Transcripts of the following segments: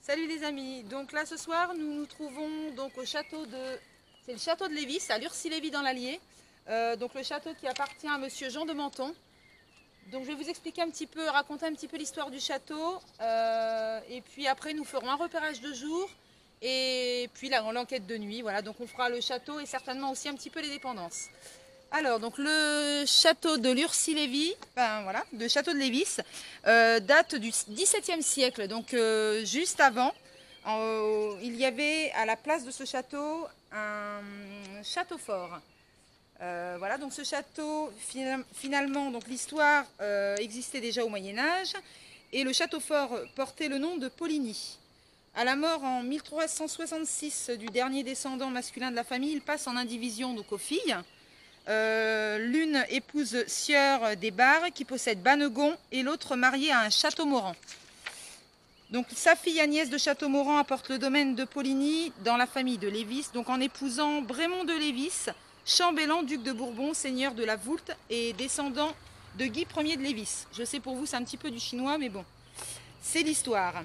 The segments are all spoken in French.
Salut les amis, donc là ce soir nous nous trouvons donc au château de... C'est le château de Lévis, à Lurcy-Lévis dans l'Allier. Donc le château qui appartient à monsieur Jean de Menton. Donc je vais vous expliquer un petit peu, raconter un petit peu l'histoire du château. Et puis après nous ferons un repérage de jour. Et puis l'enquête de nuit, voilà. Donc on fera le château et certainement aussi un petit peu les dépendances. Alors, donc le château de Lurcy-Lévis, enfin voilà, le château de Lévis, date du XVIIe siècle. Donc juste avant, il y avait à la place de ce château un château fort. Voilà, donc ce château, finalement, donc l'histoire existait déjà au Moyen-Âge, et le château fort portait le nom de Poligny. À la mort en 1366 du dernier descendant masculin de la famille, il passe en indivision donc aux filles. L'une épouse Sieur des Barres qui possède Bannegon et l'autre mariée à un Châteaumoran. Donc sa fille Agnès de Châteaumoran apporte le domaine de Poligny dans la famille de Lévis, donc en épousant Brémond de Lévis, chambellan, duc de Bourbon, seigneur de la Voulte et descendant de Guy Ier de Lévis. Je sais pour vous c'est un petit peu du chinois mais bon, c'est l'histoire.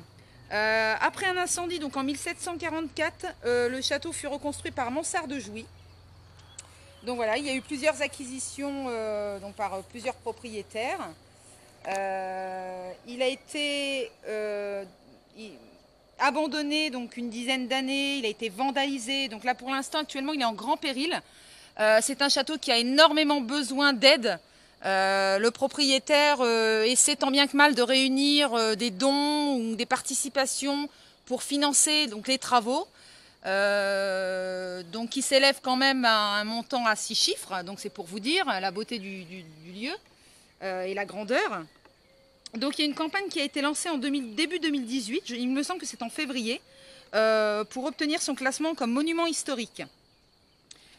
Après un incendie donc en 1744, le château fut reconstruit par Mansart de Jouy. Donc voilà, il y a eu plusieurs acquisitions donc par plusieurs propriétaires. Il a été abandonné donc une dizaine d'années, il a été vandalisé. Donc là pour l'instant actuellement il est en grand péril. C'est un château qui a énormément besoin d'aide. Le propriétaire essaie tant bien que mal de réunir des dons ou des participations pour financer donc, les travaux. Donc qui s'élève quand même à un montant à 6 chiffres, donc c'est pour vous dire la beauté du lieu et la grandeur. Donc il y a une campagne qui a été lancée en début 2018, il me semble que c'est en février, pour obtenir son classement comme monument historique.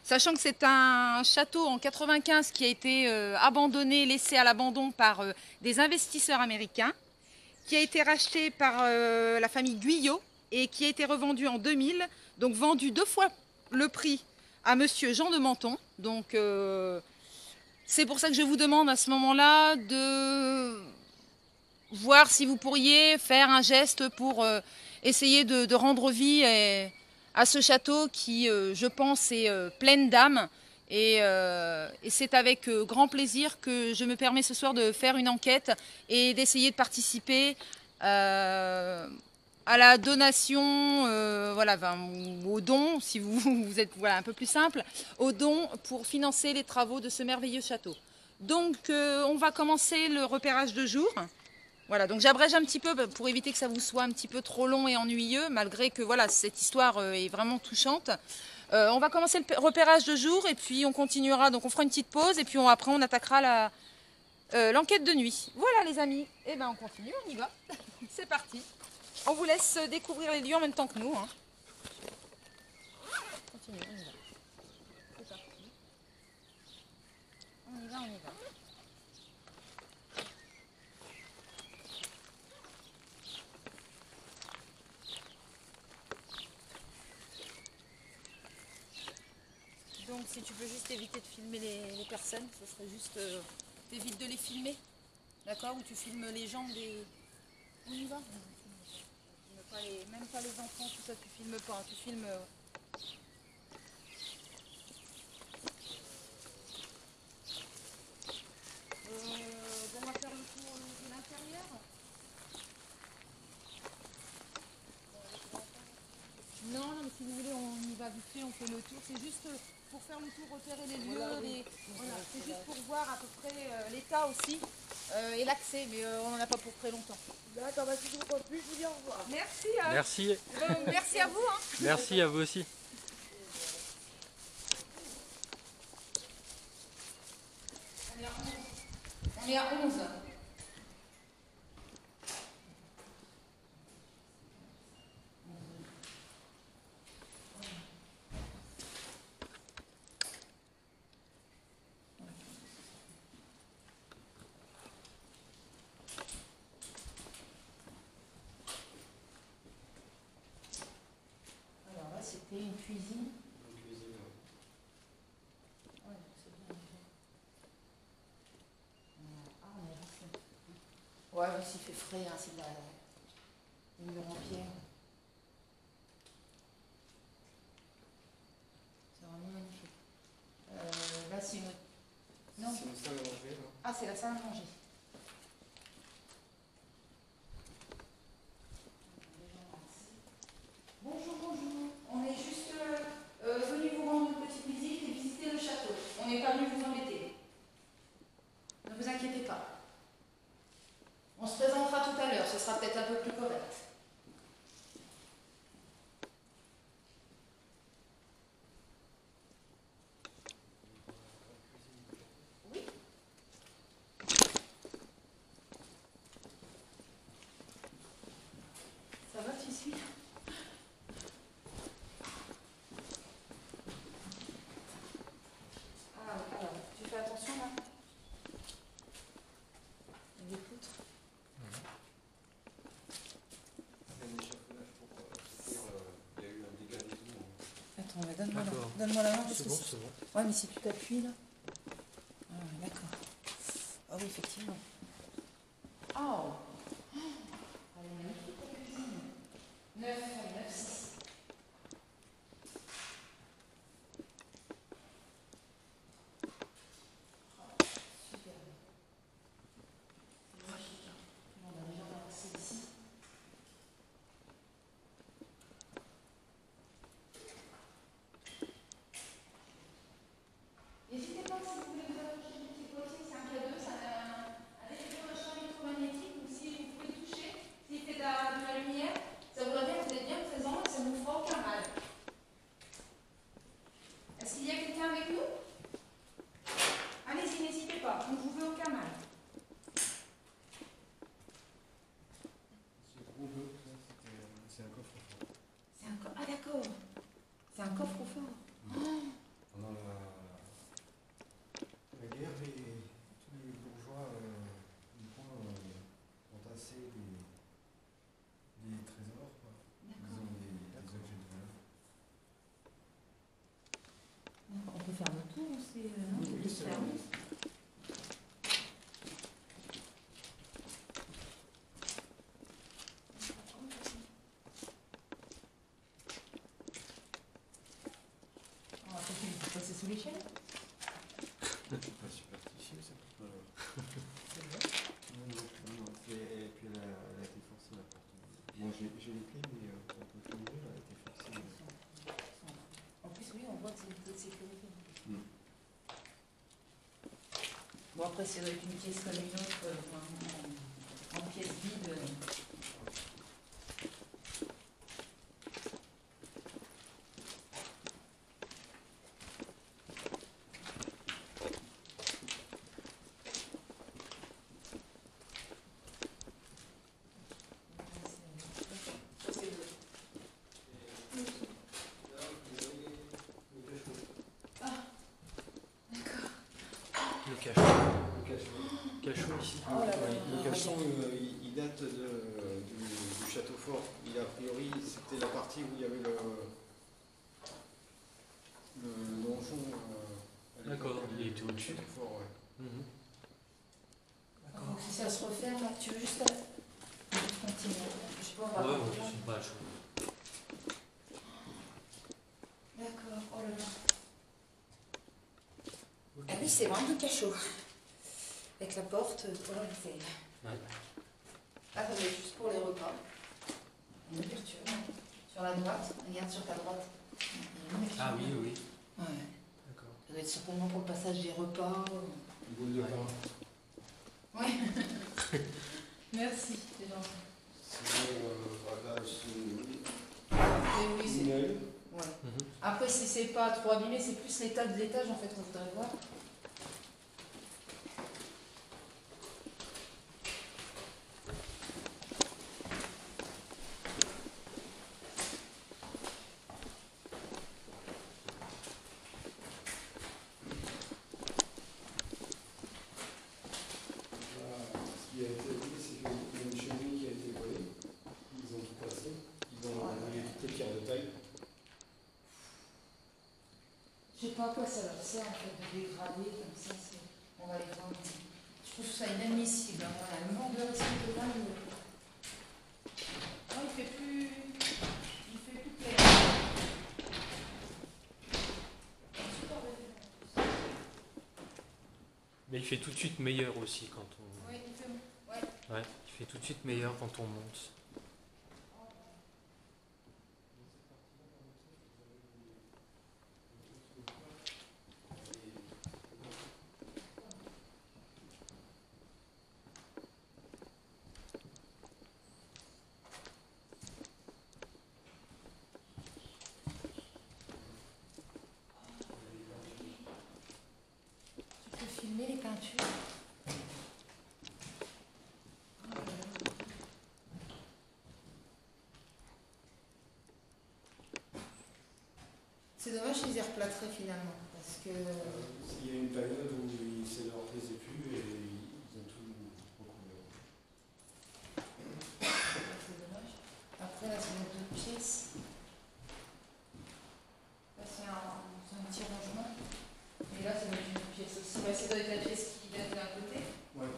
Sachant que c'est un château en 95 qui a été abandonné, laissé à l'abandon par des investisseurs américains, qui a été racheté par la famille Guyot et qui a été revendu en 2000, donc vendu 2 fois le prix à monsieur Jean de Menton. Donc c'est pour ça que je vous demande à ce moment-là de voir si vous pourriez faire un geste pour essayer de rendre vie à ce château qui, je pense, est pleine d'âme. Et c'est avec grand plaisir que je me permets ce soir de faire une enquête et d'essayer de participer à la donation, voilà, au don, si vous êtes voilà, un peu plus simple, au don pour financer les travaux de ce merveilleux château. Donc on va commencer le repérage de jour. Voilà, donc j'abrège un petit peu pour éviter que ça vous soit un petit peu trop long et ennuyeux, malgré que voilà, cette histoire est vraiment touchante. On va commencer le repérage de jour et puis on continuera, donc on fera une petite pause et puis après on attaquera l'enquête de nuit. Voilà les amis, et ben on continue, on y va, c'est parti. On vous laisse découvrir les lieux en même temps que nous. Hein. Continue, on y va. C'est parti. On y va, on y va. Donc si tu peux juste éviter de filmer les personnes, ce serait juste... t'évites de les filmer, d'accord? Ou tu filmes les jambes des... On y va? Même pas les enfants, tout ça tu filmes pas, tu filmes... on va faire le tour de l'intérieur. Non, non, mais si vous voulez, on y va vite fait, on fait le tour. C'est juste pour faire le tour, repérer les lieux. Voilà, oui. Voilà. C'est juste pour voir à peu près l'état aussi et l'accès, mais on n'en a pas pour très longtemps. D'accord, bah, si je vous crois plus, je vous dis au revoir. Merci. Merci. Merci à vous. Hein. Merci à vous aussi. On est à 11. C'était une cuisine. Ouais, c'est bien. Ah, on est resté. Ouais, mais s'il fait frais, hein, c'est de la mur en pierre. salle à manger là. Ah, c'est la salle à manger. Bonjour, bonjour. On est juste venu vous rendre une petite visite et visiter le château. On n'est pas venu vous embêter. Ne vous inquiétez pas. On se présentera tout à l'heure, ce sera peut-être un peu plus correct. Oui. Ça va, tu suis? Alors, tu fais attention là? Il y a des poutres. Il y a un échafaudage pour dire il y a eu un dégât des eaux. Attends, mais donne-moi D'accord. donne-moi la main. Parce C'est que bon, c'est bon. Ouais, mais si tu t'appuies là. Ah, ouais, d'accord. Ah oui, effectivement. Oh! Elle est magnifique ta cuisine. 9, 6. Super. C'est magique. On a déjà passé ici. N'hésitez pas si vous voulez vous approcher du petit potier, c'est un cadeau, c'est un détecteur de champ électromagnétique, donc si vous pouvez toucher, s'il fait de la lumière, ça voudra dire que vous êtes bien présent et ça ne vous fera aucun mal. Est-ce qu'il y a quelqu'un avec nous? Allez-y, n'hésitez pas, on ne vous veut aucun mal. Ce gros bleu, c'est un coffre fort. Ah d'accord, c'est un coffre-fort. Pendant la guerre, tous les bourgeois ont tassé des trésors, quoi. Disons des objets de valeur. On peut faire le tour, c'est... Oui, c'est vrai. On va passer sous l'échelle. Pas superstitieux, ça peut pas. C'est vrai. Non, non, et puis elle a été forcée la porte. Bon, j'ai les clés, mais on peut tout ouvrir, elle a été forcée. En plus, oui, on voit que c'est une clé de sécurité. Mm. Bon, après, c'est avec une pièce comme une autre, en pièce vide. Le cachot. Le cachot. Cachot ici. Oh là là. Le cachot, il date du château fort. A priori, c'était la partie où il y avait le donjon. D'accord, il était au-dessus. Château fort, ouais. Mhm. Donc, si ça se referme, là, tu veux juste continuer. Je sais pas, on va Ouais, voir. ouais, c'est pas chaud. D'accord, oh là là. Ah oui, c'est vraiment le cachot. Avec la porte pour l'enlever. Ouais. Ah, ça va être juste pour les repas. Une ouverture. Sur la droite, regarde sur ta droite. Il y a une ouverture. Ah oui, oui. Ouais. D'accord. Ça doit être certainement pour le passage des repas. Boule de pain. Oui. Merci, c'est gentil. Sinon, voilà, Mais oui, c'est c'est. une aile. Ouais. Mhm. Après, si c'est pas trop abîmé, c'est plus l'état de l'étage en fait qu'on voudrait voir. Ce qui a été dit, c'est qu'il y a une cheminée qui a été volée. Ils ont tout cassé. Ils ont volé toutes les pierres de taille. Je sais pas à quoi ça leur sert en fait de dégrader comme ça. On va les voir. Je trouve ça inadmissible. Hein. Voilà, le manque de respect total. Non, il fait plus. Il fait plus clair. Super référence. Mais il fait tout de suite meilleur aussi quand on... Oui, il fait bon. Ouais. Ouais, il fait tout de suite meilleur quand on monte. Tu peux filmer les peintures. C'est dommage qu'ils aient replâtré finalement, parce que... Il y a une période où ça ne leur plaisait plus et ils ont tout recouvert. C'est dommage. Après là, c'est notre deux pièces. Là, c'est un petit rangement. Et là, c'est notre une pièce aussi. Bah, c'est doit être la pièce qui vient de l'un côté. Ouais.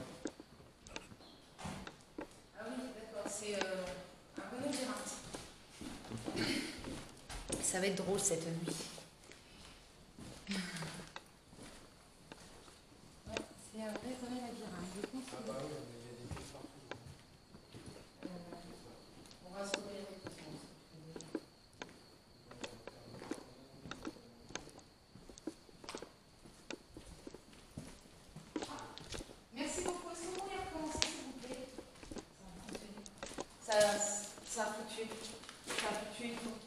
Ah oui, d'accord. C'est un bon labyrinthe. Ça va être drôle cette nuit. Ouais, c'est un vrai labyrinthe. Je pense Ah bah oui, il y a des pièces partout. on va se repérer tout ça. Merci beaucoup. Est-ce que vous pouvez recommencer, s'il vous plaît? Ça a fluctué. Ça a fluctué une fois.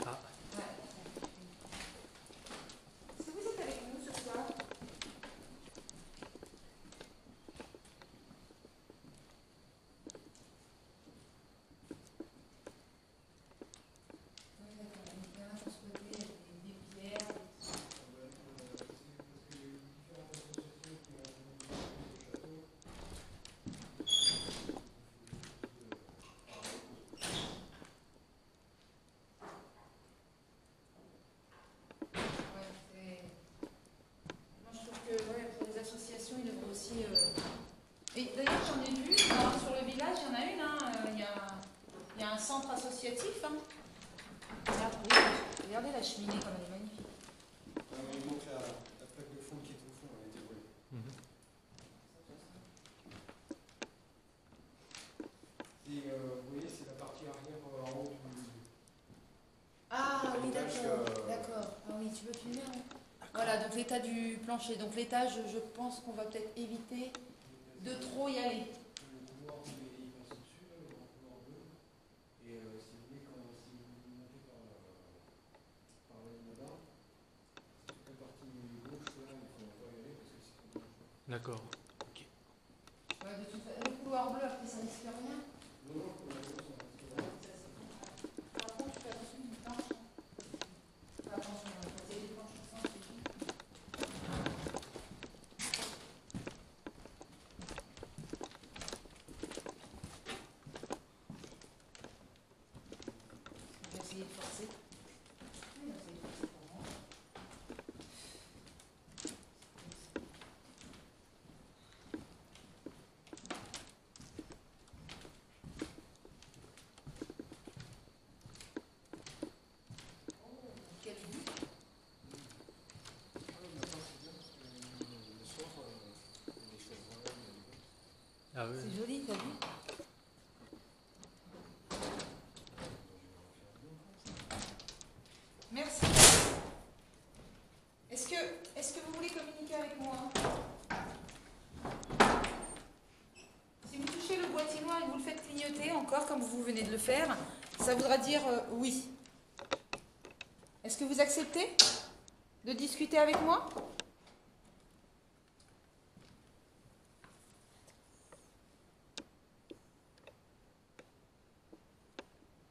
Ah, Ouais. Est-ce que vous êtes avec nous ce soir? Oui, d'accord. Donc, là, sur ce côté, il y a des pierres. Ouais, moi, je trouve que ouais, pour les associations, ils devraient aussi. Et d'ailleurs, j'en ai vu sur le village, il y en a une. Il y a un centre associatif. Hein. Regardez la cheminée comme elle est magnifique. Il manque la plaque de fond qui est au fond, elle a été volée. mhm. Et vous voyez, c'est la partie arrière en haut du... Ah oui, L'étage, d'accord. Ah oui, tu veux filmer hein. Voilà, donc l'état du plancher. Donc l'étage, je pense qu'on va peut-être éviter de trop y aller. Le couloir, il passe au-dessus, là, le grand couloir bleu. Et si vous voulez, si vous montez par là-bas, toute la partie gauche, là, il faut pas y aller parce que c'est trop dangereux. D'accord. Ouais, de toute façon, le couloir bleu, après, ça risque rien. Non, non, le couloir bleu, ça reste là. Par contre, tu fais attention du planche. Fais attention, c'est des planches ensemble, c'est tout. Je vais essayer de forcer. Oui, on va essayer de forcer pour moi. Quel goût. Maintenant, c'est bien parce que le soir, il y a des choses vraies, il y a des bonnes. Ah oui. C'est joli, t'as vu? Merci. Est-ce que vous voulez communiquer avec moi? Si vous touchez le boîtier noir et que vous le faites clignoter encore comme vous venez de le faire, ça voudra dire oui. Est-ce que vous acceptez de discuter avec moi?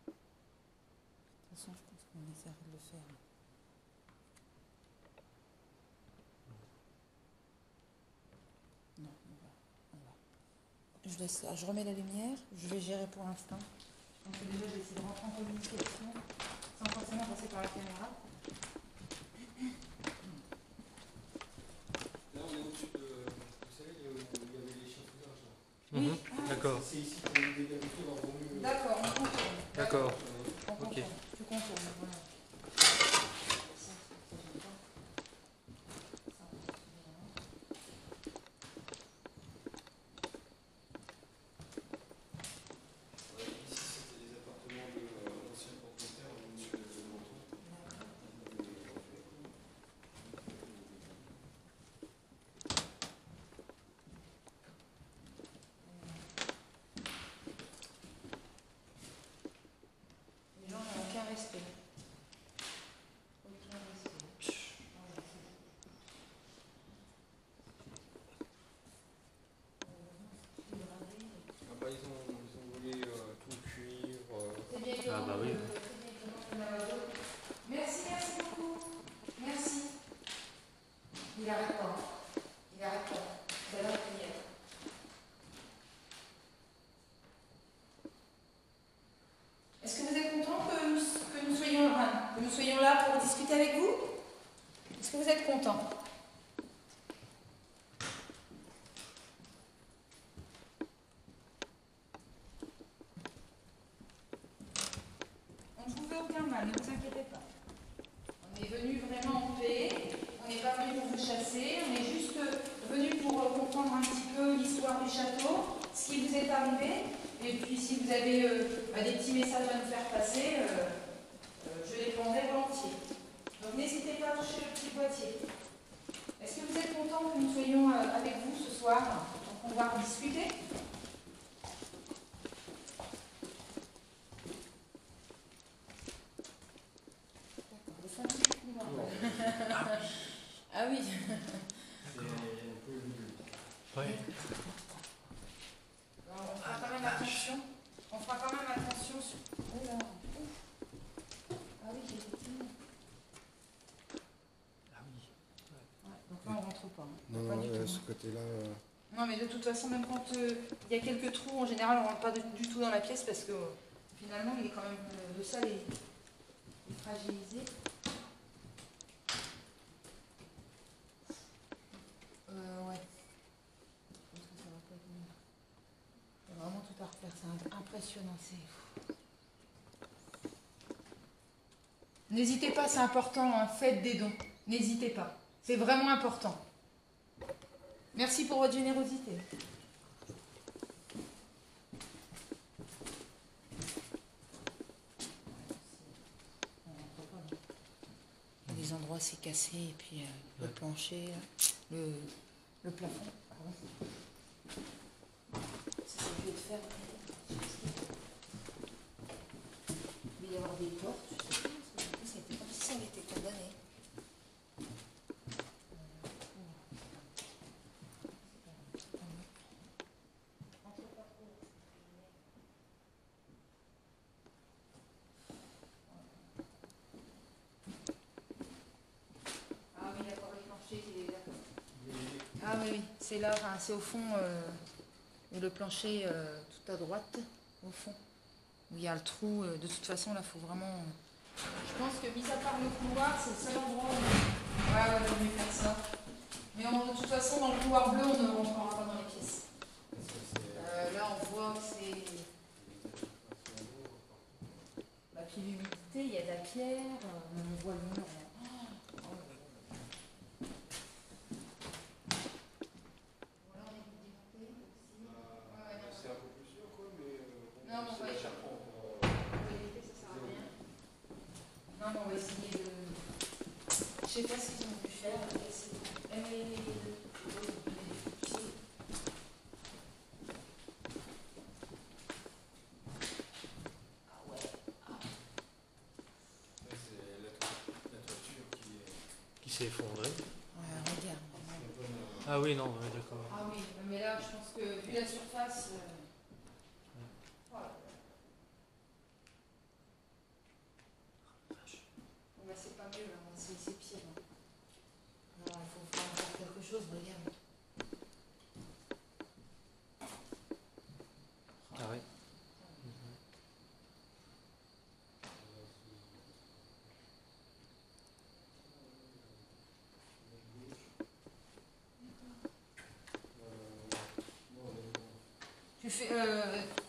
De toute façon, je pense qu'on essaiera de le faire. Non, je remets la lumière, je vais gérer pour l'instant. Donc déjà, je vais essayer de rentrer en communication sans forcément passer par la caméra. Là, on est au-dessus de... Vous savez, il y avait les chafouillages, là. Mhm. Oui. Ah, D'accord. C'est ici qu'on a eu des vérités, alors vaut mieux... D'accord, on contourne. D'accord. On contourne. Ok. Tu contournes, voilà. Il arrête pas. Il arrête pas. Vous allez la prière. Est-ce que vous êtes content que nous soyons là pour discuter avec vous? Est-ce que vous êtes content? On ne vous fait aucun mal, ne vous inquiétez pas. On est venu vraiment en paix, on n'est pas venu pour vous chasser, on est juste venu pour comprendre un petit peu l'histoire du château, ce qui vous est arrivé, et puis si vous avez des petits messages à nous faire passer, je les prendrai volontiers. Donc n'hésitez pas à toucher le petit boîtier. Est-ce que vous êtes content que nous soyons avec vous ce soir pour pouvoir discuter? Ah oui. Ouais. On fera quand même attention. On fera quand même attention sur. Oh là. Ah oui, effectivement. Ah oui. Ouais, donc là, on rentre pas. Hein. Non, Pas non, du tout, ce hein. côté-là. Non, mais de toute façon, même quand il y a quelques trous, en général, on ne rentre pas du tout dans la pièce parce que finalement, il est quand même le sol est fragilisé. Ouais. Je pense que ça va pas venir. Il y a vraiment tout à refaire. C'est impressionnant. N'hésitez pas, c'est important. Hein, faites des dons. N'hésitez pas. C'est vraiment important. Merci pour votre générosité. Il y a des endroits c'est cassé et puis le plancher, le plafond. Pardon. C'est fait de fer. Il va y avoir des portes, je sais pas, parce que c'était comme si ça avait été condamné. Ah oui, d'accord, le plancher, il est d'accord. Ah oui, oui, c'est là, enfin, c'est au fond, le plancher tout à droite, au fond, où il y a le trou. De toute façon, là, il faut vraiment. Je pense que, mis à part le couloir, c'est le seul endroit où. Ouais, on va mieux faire ça. Mais de toute façon, dans le couloir bleu, on ne rentrera pas dans les pièces. Là, on voit que c'est. Bah, puis l'humidité, il y a de la pierre, on voit le mur. Non, mais on va essayer. Non, mais on va essayer de. Je sais pas ce qu'ils ont pu faire. On va essayer. Ah ouais. C'est la toiture Qui s'est effondré. Ouais, regarde. Ah oui, non, ouais, d'accord. Ah oui, mais là, je pense que vu la surface. Voilà. Bon, bah, c'est pas mieux, hein. C'est pire. Hein. Alors, il faut faire quelque chose, regarde. Ah ouais.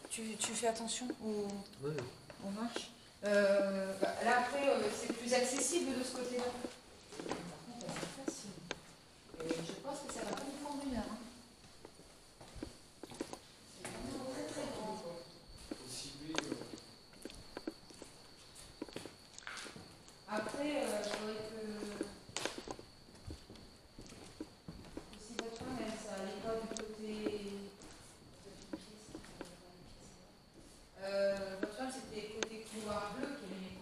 Tu fais attention Oui. aux marches. Là, après, c'est plus accessible de ce côté-là. Par contre, c'est facile. Et je pense que ça va pas nous prendre une heure. Hein. C'est vraiment très très grand. Après, il faudrait que. Si votre femme, ça n'allait pas du côté. Votre femme, c'était côté couloir bleu qui aimait.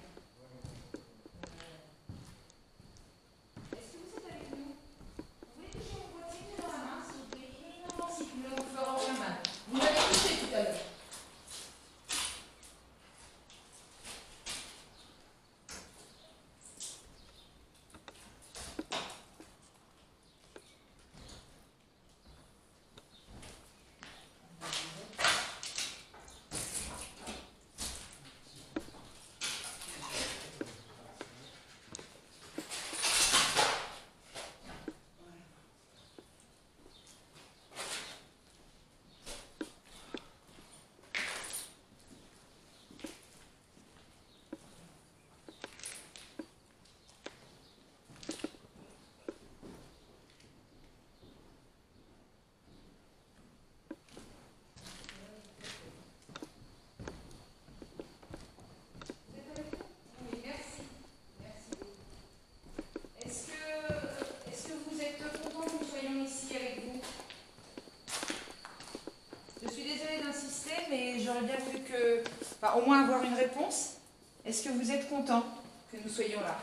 enfin, au moins avoir une réponse. Est-ce que vous êtes content que nous soyons là?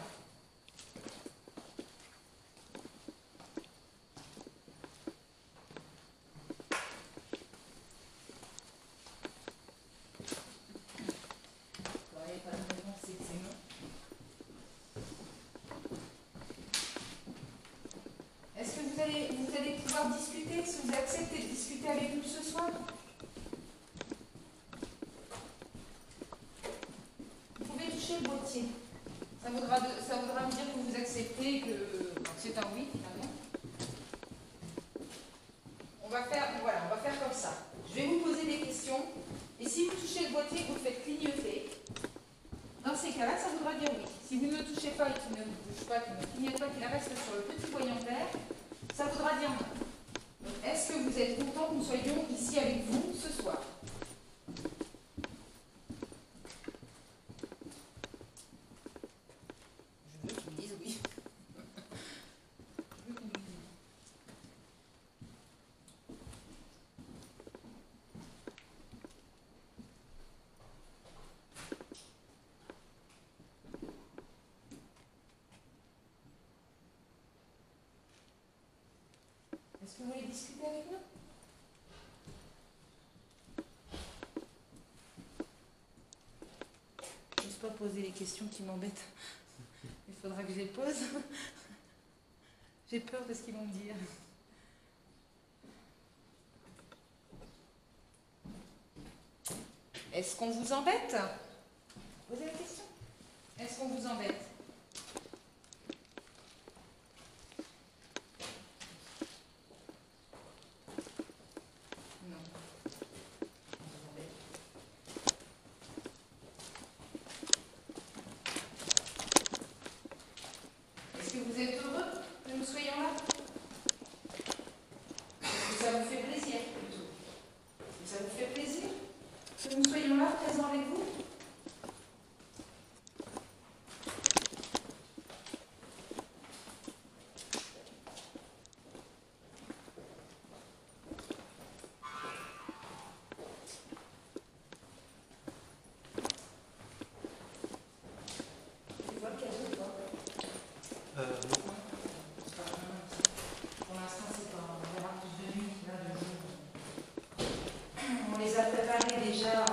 Est-ce que vous allez pouvoir discuter, si vous acceptez de discuter avec nous ce soir? Vous pouvez toucher le boîtier. Ça voudra me dire que vous acceptez, que c'est un oui finalement. Voilà, on va faire comme ça. Je vais vous poser des questions, et si vous touchez le boîtier et que vous faites clignoter, dans ces cas-là, ça voudra dire oui. Si vous ne le touchez pas et qu'il ne bouge pas, qu'il ne clignote pas, qu'il reste sur le petit voyant vert, ça voudra dire non. Donc, est-ce que vous êtes content que nous soyons ici avec vous ce soir? Je veux qu'ils me disent oui. Je veux qu'ils me disent oui. Est-ce que vous voulez discuter avec nous? Je n'ose pas poser les questions qui m'embêtent. Il faudra que je les pose. J'ai peur de ce qu'ils vont me dire. Est-ce qu'on vous embête? Posez la question. Est-ce qu'on vous embête? Non. On vous embête. Est-ce que vous êtes heureux que nous soyons là? Est-ce que ça vous fait plaisir plutôt? Est-ce que ça vous fait plaisir que nous soyons là, présents avec vous? Tu vois le cadeau ou pas? Non. Pour l'instant, c'est pas. On verra plus de nuit, là, de jour. On les a préparés déjà à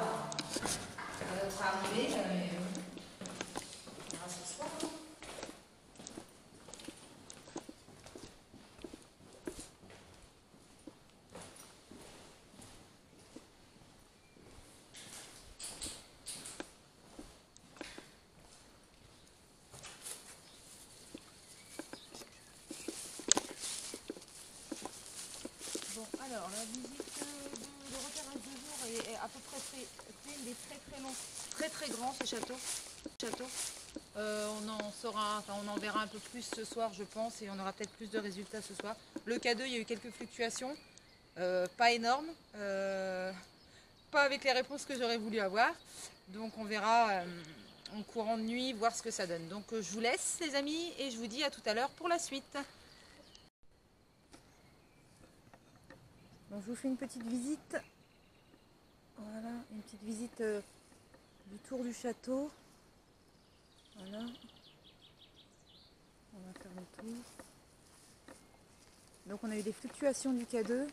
notre arrivée, mais on verra ce soir. Bon, alors, la visite de repérage de jour est à peu près faite. Il est très très long, très très grand ce château. On en saura, enfin on en verra un peu plus ce soir je pense, et on aura peut-être plus de résultats ce soir. Le K2, il y a eu quelques fluctuations, pas énormes, pas avec les réponses que j'aurais voulu avoir. Donc on verra en courant de nuit, voir ce que ça donne. Donc je vous laisse les amis, et je vous dis à tout à l'heure pour la suite. Donc je vous fais une petite visite. Voilà, une petite visite du tour du château. Voilà. On va faire le tour. Donc on a eu des fluctuations du K2.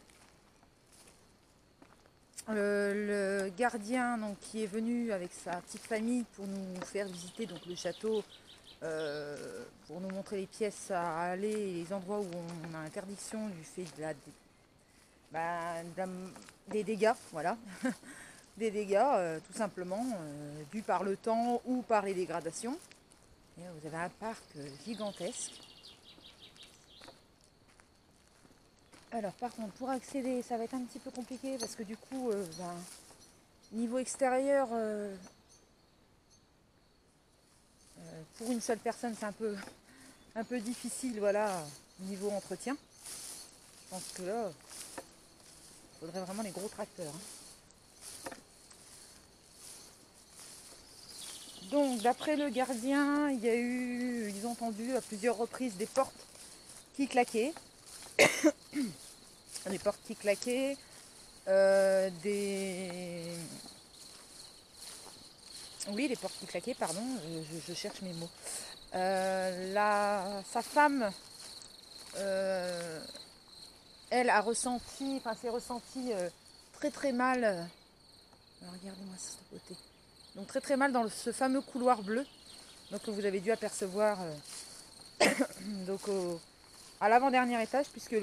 Le gardien donc, qui est venu avec sa petite famille pour nous faire visiter donc, le château, pour nous montrer les pièces à aller et les endroits où on a interdiction du fait de des dégâts, voilà. Des dégâts tout simplement dus par le temps ou par les dégradations. Et vous avez un parc gigantesque. Alors par contre pour accéder ça va être un petit peu compliqué parce que du coup niveau extérieur pour une seule personne c'est un peu difficile, voilà, niveau entretien. Je pense que là il faudrait vraiment les gros tracteurs, hein. Donc d'après le gardien, ils ont entendu à plusieurs reprises des portes qui claquaient. Des portes qui claquaient, Oui, les portes qui claquaient, pardon, je cherche mes mots. Sa femme, elle a ressenti, enfin s'est ressentie très très mal. Alors, regardez-moi ça de côté. Donc très très mal dans ce fameux couloir bleu, donc que vous avez dû apercevoir donc à l'avant-dernier étage, puisque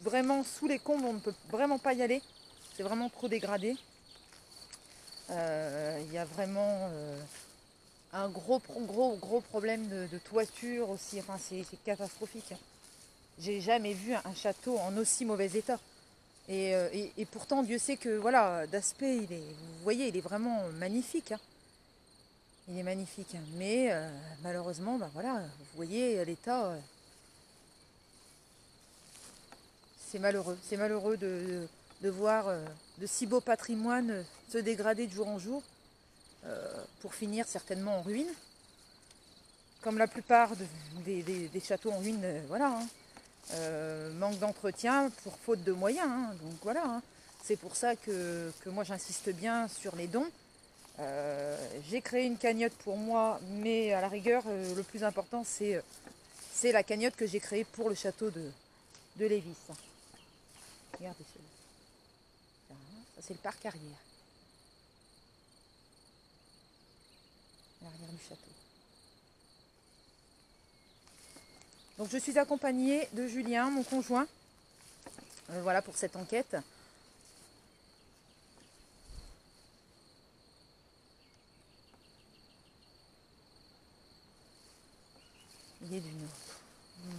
vraiment sous les combles on ne peut vraiment pas y aller. C'est vraiment trop dégradé. Il y a vraiment un gros problème de toiture aussi. Enfin, c'est catastrophique. J'ai jamais vu un château en aussi mauvais état. Et pourtant, Dieu sait que voilà, d'aspect, vous voyez, il est vraiment magnifique. Hein. Il est magnifique. Hein. Mais malheureusement, ben voilà, vous voyez l'état. C'est malheureux. C'est malheureux de voir de si beaux patrimoines se dégrader de jour en jour. Pour finir certainement en ruine, comme la plupart des châteaux en ruine, voilà, hein. Manque d'entretien pour faute de moyens, hein. Donc voilà, hein. C'est pour ça que moi j'insiste bien sur les dons. J'ai créé une cagnotte pour moi, mais à la rigueur, le plus important c'est la cagnotte que j'ai créée pour le château de Lévis. Regardez celui-là. Ça c'est le parc arrière. L'arrière du château. Donc je suis accompagnée de Julien, mon conjoint, voilà pour cette enquête. Il est d'une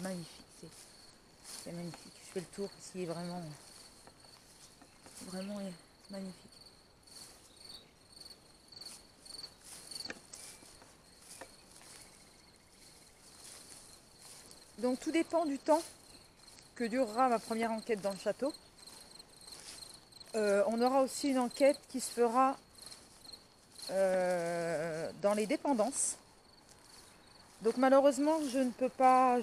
magnifique, c'est magnifique. Je fais le tour parce qu'il est vraiment magnifique. Donc tout dépend du temps que durera ma première enquête dans le château. On aura aussi une enquête qui se fera dans les dépendances. Donc malheureusement je ne peux pas,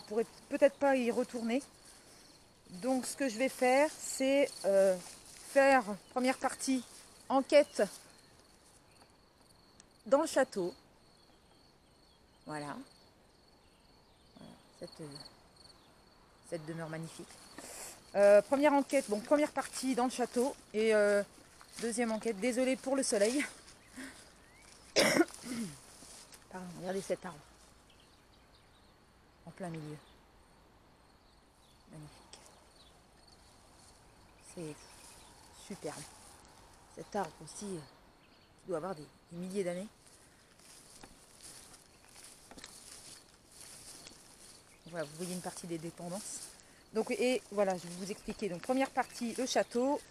pourrais peut-être pas y retourner. Donc ce que je vais faire, c'est faire première partie enquête dans le château. Voilà. Cette demeure magnifique. Première enquête, bon, première partie dans le château et deuxième enquête, désolée pour le soleil. Pardon, regardez cet arbre en plein milieu. Magnifique. C'est superbe. Cet arbre aussi, qui doit avoir des milliers d'années. Voilà, vous voyez une partie des dépendances. Donc, et voilà, je vais vous expliquer. Donc, première partie, le château.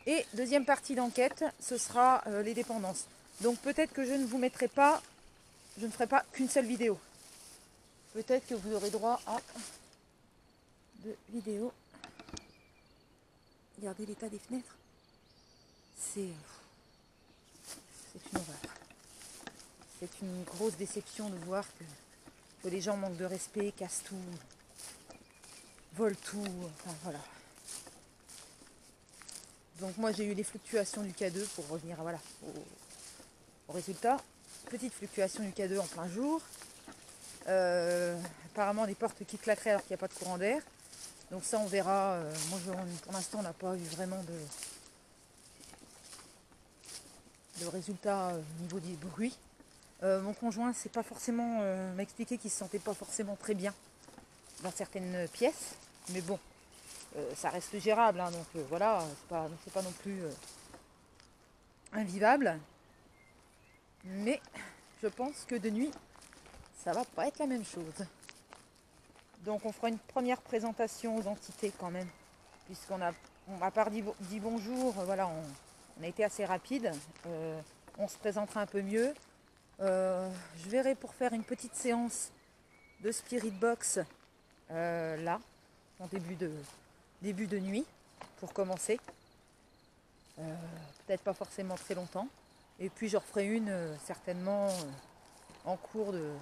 Et deuxième partie d'enquête, ce sera les dépendances. Donc, peut-être que je ne vous mettrai pas, je ne ferai pas qu'une seule vidéo. Peut-être que vous aurez droit à 2 vidéos. Regardez l'état des fenêtres. C'est une horreur. C'est une grosse déception de voir que les gens manquent de respect, cassent tout, volent tout, enfin voilà. Donc moi j'ai eu les fluctuations du K2 pour revenir voilà, au résultat. Petite fluctuation du K2 en plein jour. Apparemment des portes qui claqueraient alors qu'il n'y a pas de courant d'air. Donc ça on verra. Moi pour l'instant on n'a pas eu vraiment de résultat au niveau du bruit. Mon conjoint c'est pas forcément m'a expliqué qu'il se sentait pas forcément très bien dans certaines pièces. Mais bon, ça reste gérable, hein, donc voilà, c'est pas non plus invivable. Mais je pense que de nuit, ça va pas être la même chose. Donc on fera une première présentation aux entités quand même, puisqu'on a, à part dit bonjour, voilà, on a été assez rapide. On se présentera un peu mieux. Je verrai pour faire une petite séance de Spirit Box là, en début de nuit, pour commencer. Peut-être pas forcément très longtemps. Et puis je referai une certainement en cours de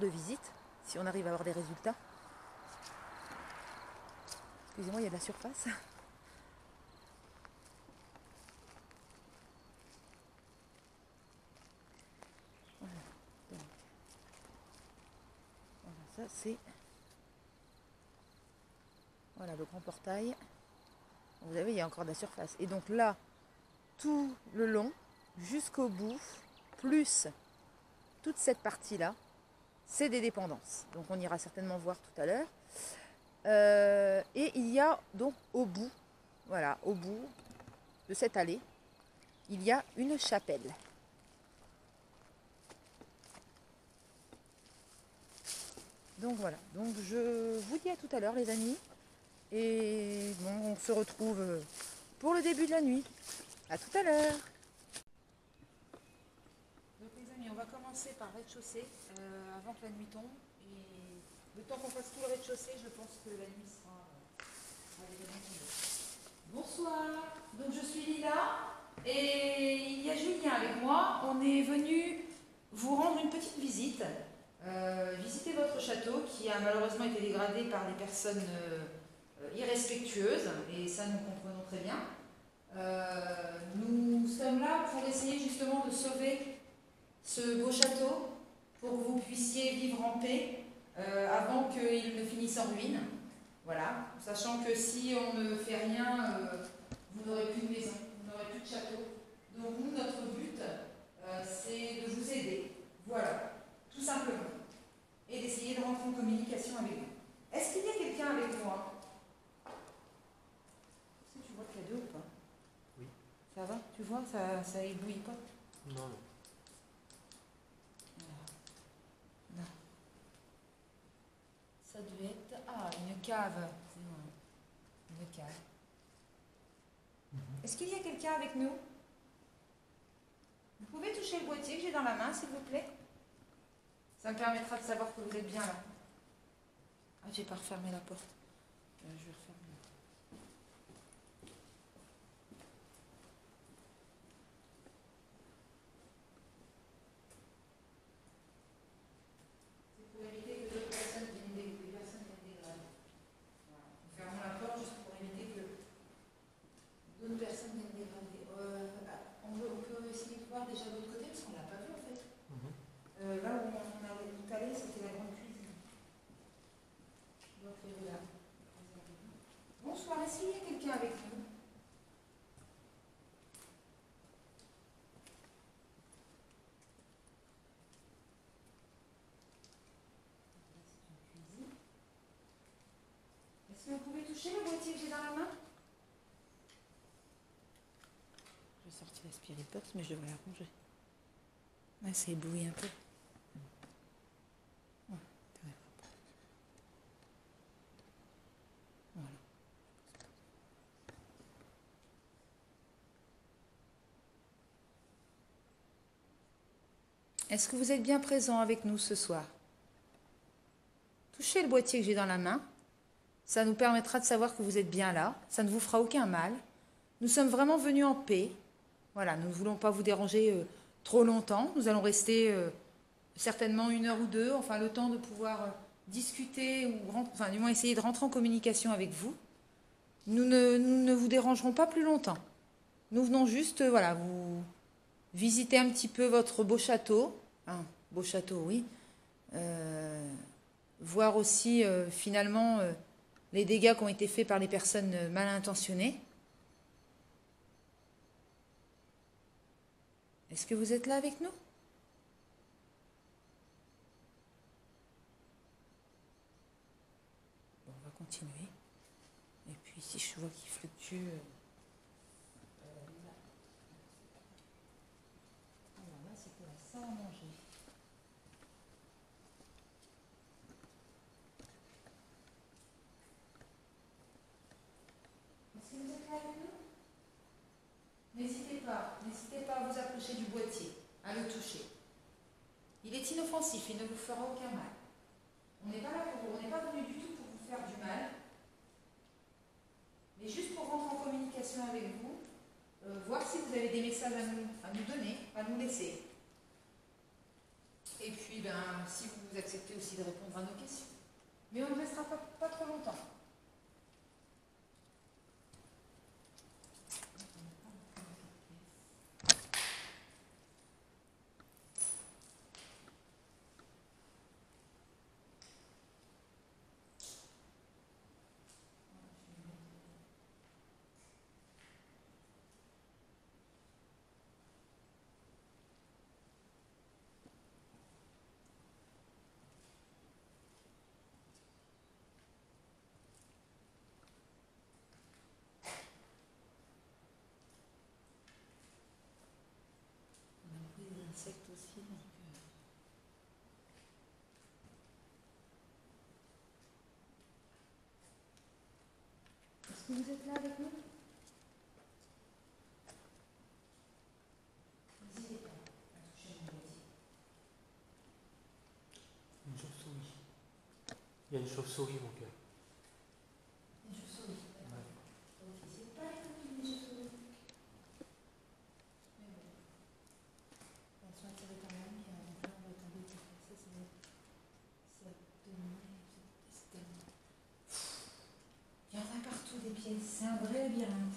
visite, si on arrive à avoir des résultats. Excusez-moi, il y a de la surface. ça c'est... Voilà le grand portail. Vous avez, il y a encore de la surface. Et donc là, tout le long, jusqu'au bout, plus toute cette partie-là, c'est des dépendances. Donc on ira certainement voir tout à l'heure. Et il y a donc au bout, voilà, au bout de cette allée, il y a une chapelle. Donc voilà, donc je vous dis à tout à l'heure les amis. Et bon, on se retrouve pour le début de la nuit. À tout à l'heure. Donc les amis, on va commencer par rez-de-chaussée avant que la nuit tombe. Et le temps qu'on fasse tout le rez-de-chaussée, je pense que la nuit sera déjà tombée. Bonsoir, donc je suis Lila et il y a Julien avec moi. On est venu vous rendre une petite visite. Visiter votre château qui a malheureusement été dégradé par des personnes irrespectueuses, et ça nous comprenons très bien. Nous sommes là pour essayer justement de sauver ce beau château pour que vous puissiez vivre en paix avant qu'il ne finisse en ruine. Voilà, sachant que si on ne fait rien, vous n'aurez plus de maison, vous n'aurez plus de château. Donc nous, notre but, c'est de vous aider. Voilà, tout simplement. Et d'essayer de rentrer en communication avec vous. Est-ce qu'il y a quelqu'un avec moi? Est-ce que tu vois qu'il y a deux ou pas? Oui. Ça va? Tu vois, ça éblouit pas? Non, non. Non. Ça devait être... Ah, une cave. C'est bon. Une cave. Est-ce qu'il y a quelqu'un avec nous? Vous pouvez toucher le boîtier que j'ai dans la main, s'il vous plaît? Ça me permettra de savoir que vous êtes bien là. Ah, j'ai pas refermé la porte. Je vais refermer. C'est pour éviter que d'autres personnes viennent dégrader. Voilà. Nous fermons la porte juste pour éviter que d'autres personnes viennent dégrader. On peut essayer de voir déjà de l'autre côté parce qu'on ne l'a pas vu en fait. Là où on a tout allé, c'était la grande cuisine. Donc là. Bonsoir, est-ce qu'il y a quelqu'un avec nous? Est-ce que vous pouvez toucher le boîtier que j'ai dans la main? Je vais sortir la Spirit Box, mais je devrais la ranger. Ouais, ça éblouit un peu. Voilà. Est-ce que vous êtes bien présent avec nous ce soir? Touchez le boîtier que j'ai dans la main. Ça nous permettra de savoir que vous êtes bien là. Ça ne vous fera aucun mal. Nous sommes vraiment venus en paix. Voilà, nous ne voulons pas vous déranger trop longtemps. Nous allons rester certainement 1 heure ou 2, enfin le temps de pouvoir discuter, ou enfin du moins essayer de rentrer en communication avec vous. Nous ne vous dérangerons pas plus longtemps. Nous venons juste, voilà, vous visiter un petit peu votre beau château. Hein, beau château, oui. Voir aussi finalement les dégâts qui ont été faits par les personnes mal intentionnées. Est-ce que vous êtes là avec nous? Bon, on va continuer. Et puis si je vois qu'il fluctue... alors là, c'est pour la salle à manger. Est-ce que vous êtes là avec nous? N'hésitez pas à vous approcher du boîtier, à le toucher. Il est inoffensif, il ne vous fera aucun mal. On n'est pas là pour vous, on n'est pas venu du tout pour vous faire du mal, mais juste pour rentrer en communication avec vous, voir si vous avez des messages à nous donner, à nous laisser. Et puis, si vous acceptez aussi de répondre à nos questions. Mais on ne restera pas trop longtemps. que vous êtes là avec nous? N'hésitez pas à toucher mon métier. Une chauve-souris. Il y a une chauve-souris, mon cœur. Une chauve-souris. Ouais. Ok, c'est pas comme une chauve-souris. Mais bon. Elles sont attirées quand même, et donc là, on va tomber dessus. Ça, c'est demain. C'est tellement. Il y en a partout des pièces. C'est un vrai labyrinthe.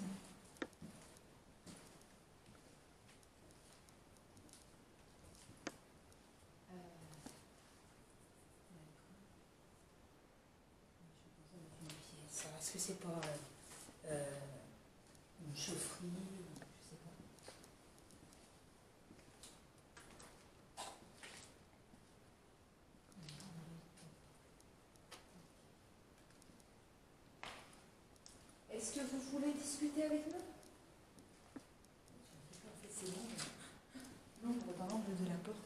Est-ce que c'est pas une chaufferie, je sais pas. Est-ce que vous voulez discuter avec nous? En fait, c'est l'ombre dans l'angle de la porte.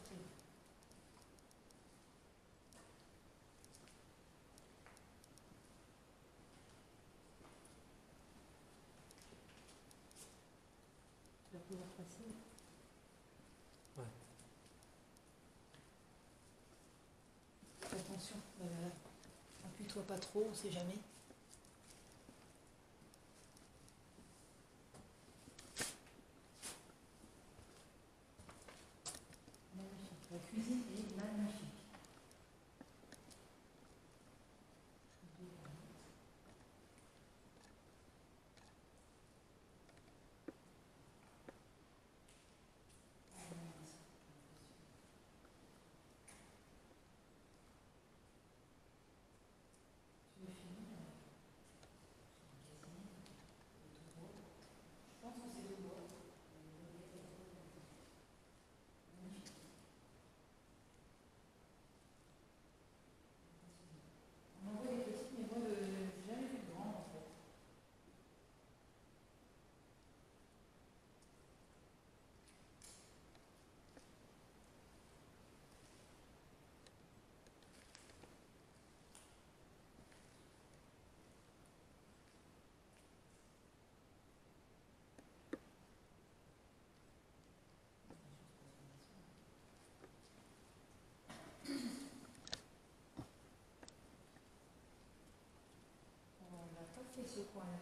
Tu vas pouvoir passer. Ouais. Fais attention, appuie-toi pas trop, on sait jamais. Magnifique. La cuisine est magnifique. On en voit des petites, mais moi, j'ai jamais vu de grandes en fait. On n'a pas fait ce coin-là.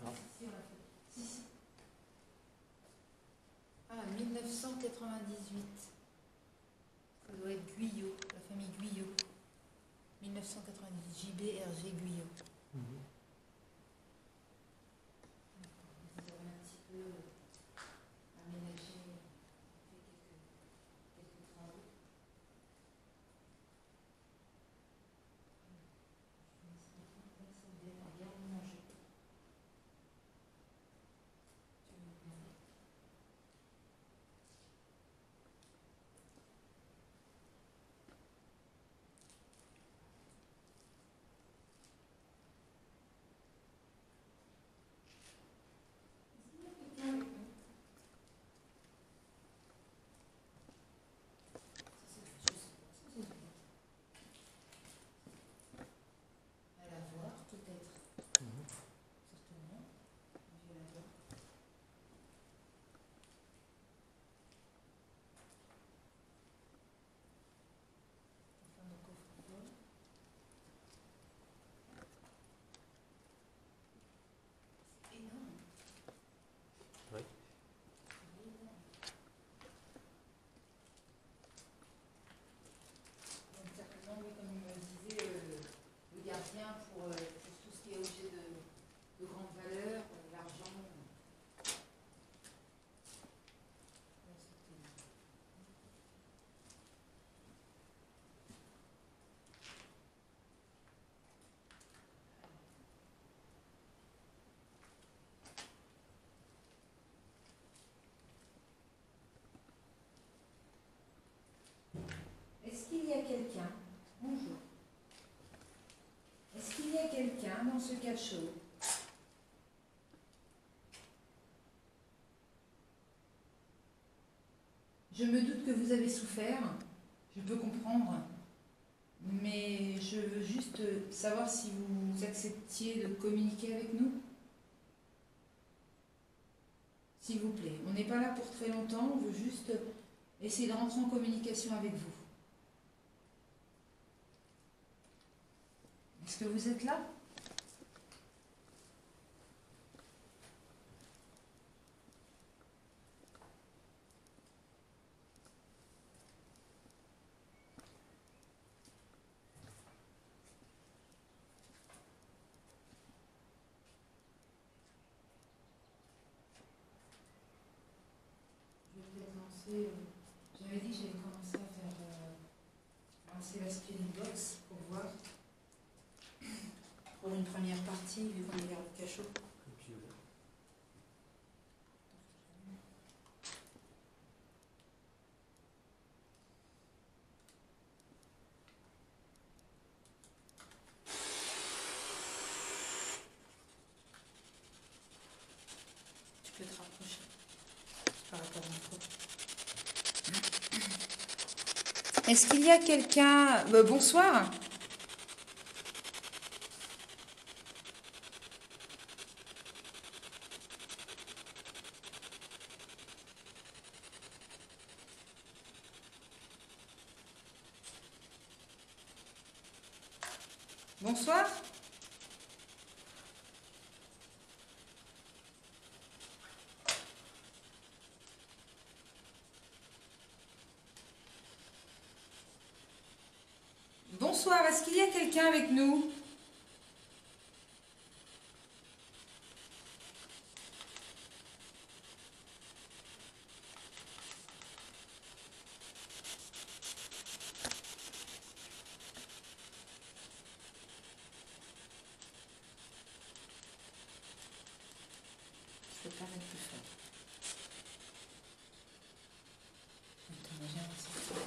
Non. Si, on l'a fait. Si. Ah, 1998. Ça doit être Guyot, la famille Guyot. 1998, JB Hergé Guyot. Mhm. Vous avez un petit peu aménagé, fait quelques travaux. À la voir, peut-être. Mhm. Certainement. Je vais la voir. Enfin, le coffre-fort. C'est énorme. Ouais. C'est énorme. Donc, certainement, oui, comme me disait le gardien, pour tout ce qui est objet de grande valeur, l'argent. Ouais, c'était- Est-ce qu'il y a quelqu'un? Bonjour. Est-ce qu'il y a quelqu'un dans ce cachot? Je me doute que vous avez souffert. Je peux comprendre. Mais je veux juste savoir si vous acceptiez de communiquer avec nous. S'il vous plaît. On n'est pas là pour très longtemps, on veut juste essayer de rentrer en communication avec vous. Est-ce que vous êtes là ? Je vais peut-être lancer. J'avais dit que j'allais commencer à faire lancer la spirit box pour voir. Pour une première partie, vu qu'on est vers le cachot. Et puis, Tu peux te rapprocher par rapport au micro. Est-ce qu'il y a quelqu'un... bonsoir. Bonsoir. Bonsoir, est-ce qu'il y a quelqu'un avec nous ? Je peux pas mettre plus fort. Attends, j'ai un sortir.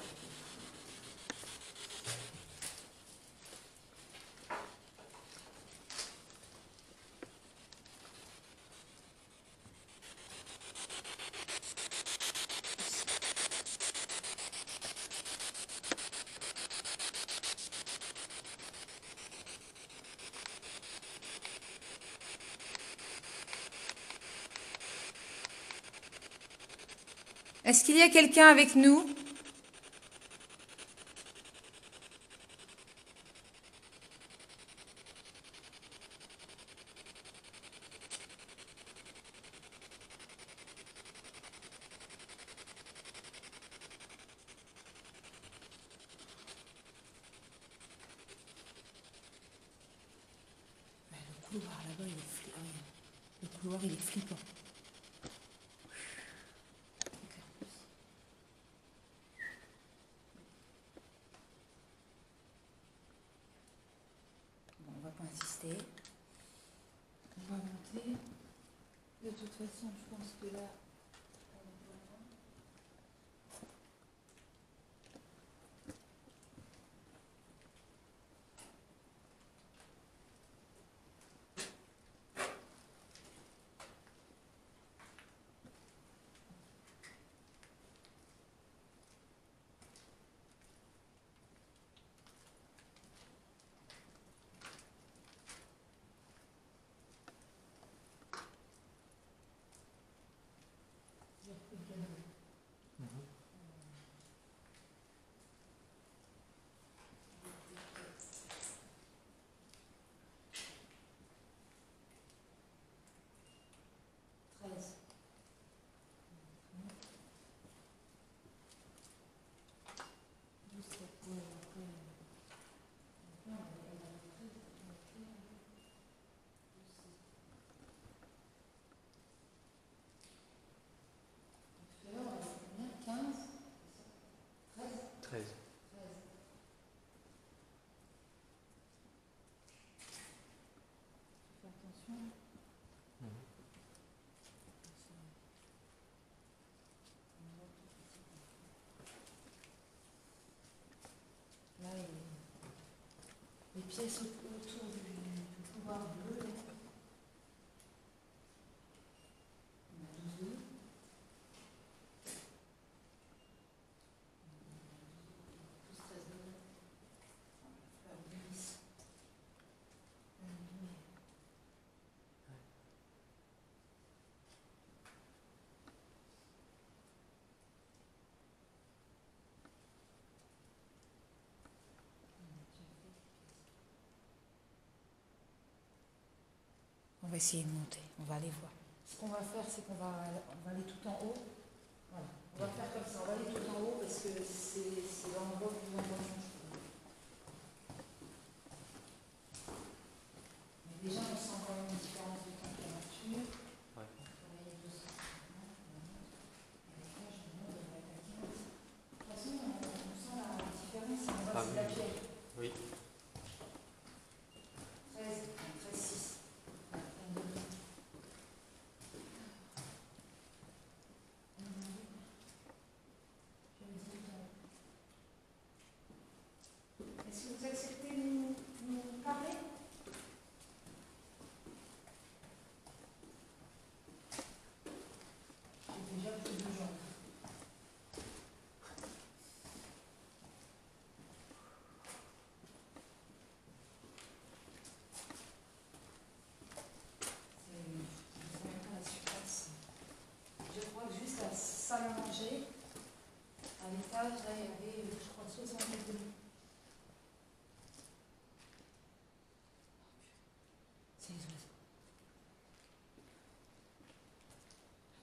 Est-ce qu'il y a quelqu'un avec nous ? Le couloir là-bas, il est flippant. Le couloir, il est flippant. Bon, on va pas insister. On va monter. De toute façon, je pense que là... Là, les pièces autour du couloir bleu, là. On a 12. va essayer de monter, on va aller voir. Ce qu'on va faire, c'est qu'on va aller tout en haut. Voilà. On va faire comme ça, on va aller tout en haut parce que c'est l'endroit le plus important. Mais déjà, on sent quand même une différence de température. Ouais. Travailler 250, avec là, je me demande, on va être à 15. De toute façon, on sent la différence, en bas, c'est la pierre. Oui. 13, 6. Est-ce que vous acceptez de nous parler? J'ai déjà plus de gens. C'est même pas la surface. Je crois que juste la salle à manger, à l'étage, là, il y avait, je crois, 62. C'est les oiseaux.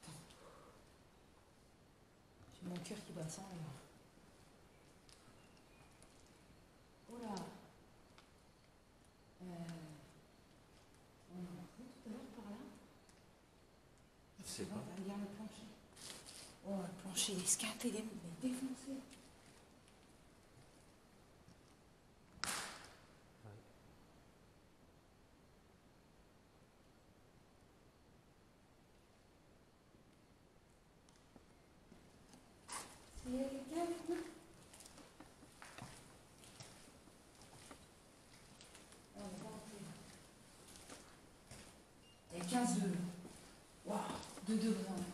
Attends. J'ai mon cœur qui bat sans là. Oh là. On a entré tout à l'heure par là. Je sais pas. On va lire le plancher. Oh, le plancher, il est esquinté, il est défoncé. Il y a quelqu'un avec nous? On est pas entré. Il y a 15 degrés. Waouh, 2 degrés en même.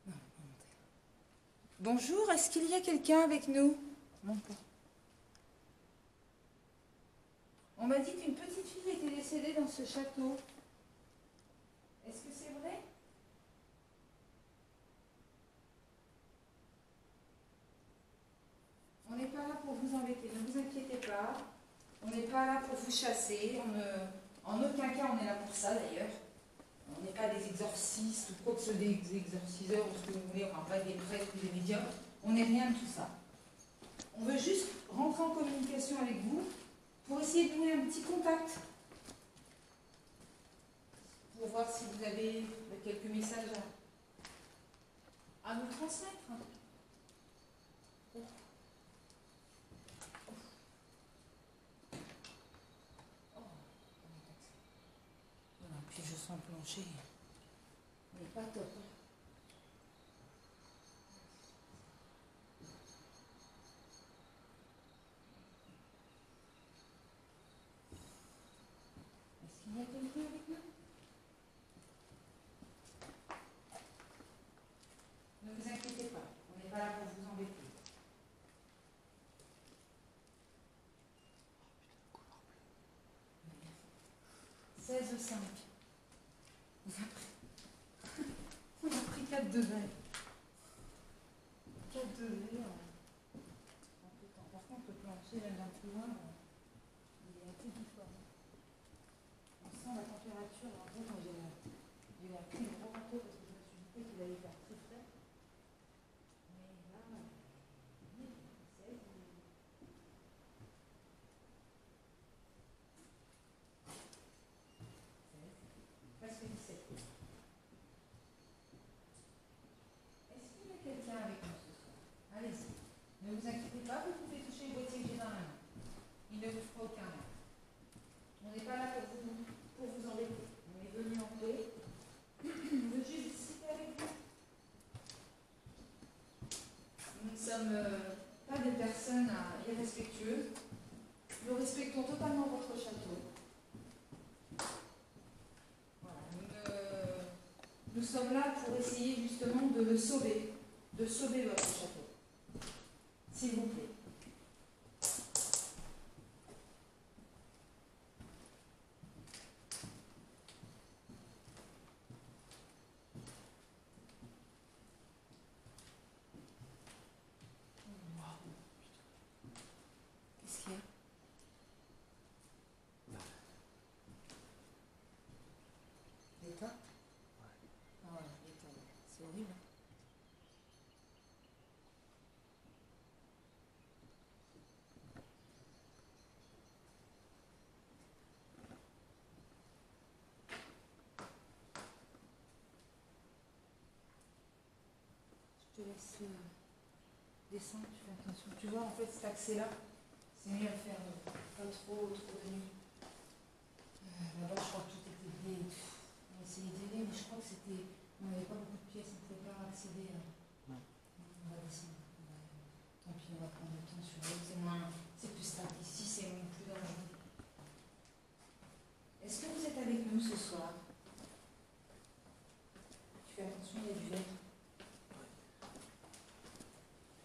Non, on monter. Bonjour, est-ce qu'il y a quelqu'un avec nous? Non, pas. On m'a dit qu'une petite fille était décédée dans ce château. Est-ce que c'est vrai? On n'est pas là pour vous embêter, ne vous inquiétez pas. On n'est pas là pour vous chasser. En aucun cas on est là pour ça d'ailleurs. On n'est pas des exorcistes ou quoi que ce soit, des exorciseurs ou ce que vous voulez, enfin pas des prêtres ou des médiums. On n'est rien de tout ça. On veut juste rentrer en communication avec vous pour essayer de nouer un petit contact. Pour voir si vous avez quelques messages à nous transmettre. Voilà, puis je sens le plancher. Il n'est pas top. Est-ce qu'il y a quelqu'un avec nous? Ne vous inquiétez pas, on n'est pas là pour vous embêter. 16,5. On a pris 4 degrés. 4 degrés en tout temps. Par contre, le plancher, même un peu loin, il est assez différent. On sent la température. En fait, moi, j'ai pris le gros manteau parce que je me suis dit qu'il allait faire très frais. Mais là, presque 17. Est-ce qu'il y a quelqu'un avec nous ce soir? Allez-y. Ne vous inquiétez pas, vous pouvez toucher le boîtier que j'ai dans la main. Il ne vous fera aucun mal. On n'est pas là pour vous embêter. On est venu en paix. On veut juste discuter avec vous. Nous ne sommes pas des personnes irrespectueuses. Nous respectons totalement votre château. Voilà. Nous sommes là pour essayer justement de le sauver, de sauver votre château. S'il vous plaît. Wow. laisse descendre, tu fais attention. Tu vois, en fait, cet accès-là, c'est mieux à faire pas trop de nuit. Là-bas, je crois que tout était blé. On a essayé d'aider, mais je crois que c'était. On n'avait pas beaucoup de pièces, on ne pouvait pas accéder à. Non. On va descendre. Tant pis, on va prendre le temps sur l'autre. C'est plus stable. Ici, c'est plus dangereux. Est-ce que vous êtes avec nous ce soir? Tu fais attention, il y a du verre.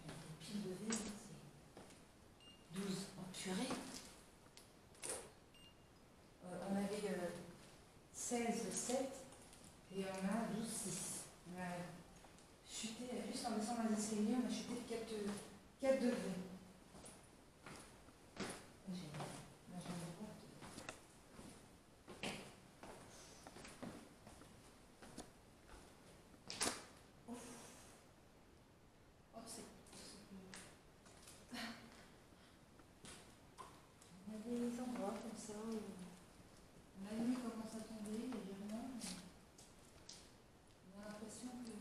Il y a des piles de verre, c'est 12 en purée. On avait 16, 7 et on a 12, 6. On a chuté, juste en descendant les escaliers, on a chuté de 4 degrés. Des endroits comme ça où la nuit commence à tomber légèrement, on a l'impression que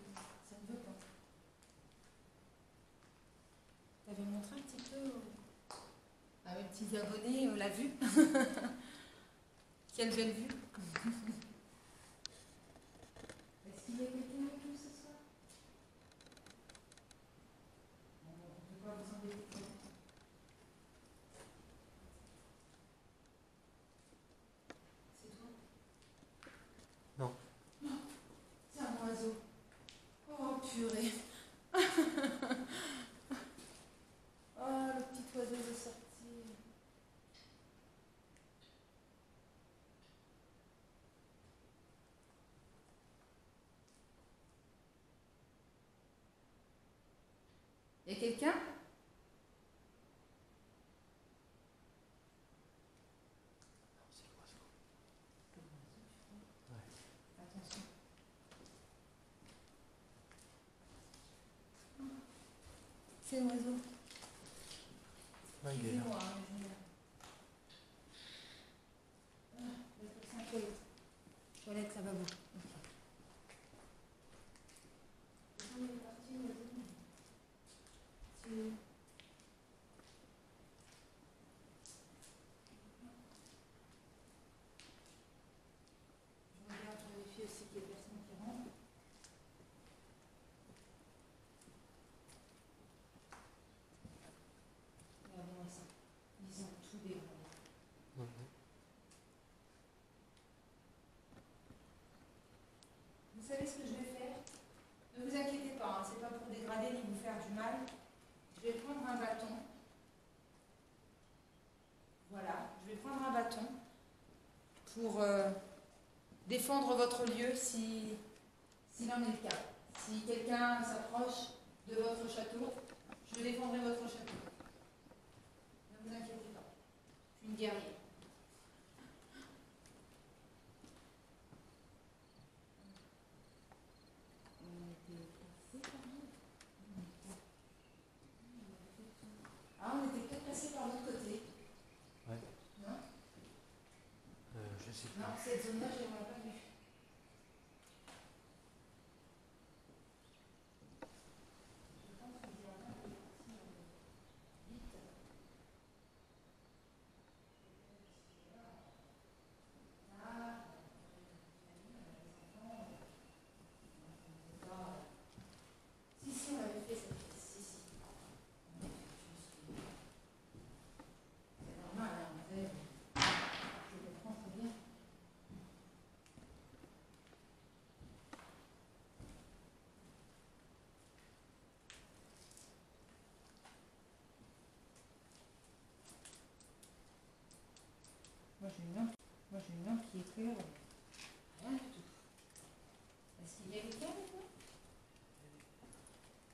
ça ne veut pas. Tu avais montré un petit peu à mes petits abonnés la vue. Quelle belle vue. Est-ce qu'il y a quelqu'un avec nous ce soir? On ne peut pas vous embêter. Non. C'est un oiseau. Oh purée. Oh, le petit oiseau est sorti. Il y a quelqu'un? C'est l'oiseau. Attention. C'est l'oiseau. Ouais, il est là. Excusez-moi, c'est un toilette. Toilette, ça va vous. Je regarde, je vérifie aussi qu'il y a personne qui rentre. Regardez-moi ça. Ils ont tout dégradé. Mhm. Vous savez ce que je vais faire? Ne vous inquiétez pas, hein, c'est pas pour dégrader ni vous faire du mal. Je vais prendre un bâton. Voilà, je vais prendre un bâton pour défendre votre lieu s'il en est le cas. Si quelqu'un s'approche de votre château, je défendrai votre château. Ne vous inquiétez pas, je suis une guerrière. Ah, on était peut-être passé par l'autre côté. Ouais. Non? Je sais Non, pas. cette zone-là, je ne l'aurais pas vue. Je pense que j'ai un peu vite. Ah, si, on avait fait cette pièce. Si. C'est normal, hein, en fait. Je comprends très bien. Moi j'ai une lampe qui éclaire. Rien du tout. Est-ce qu'il y a quelqu'un avec moi?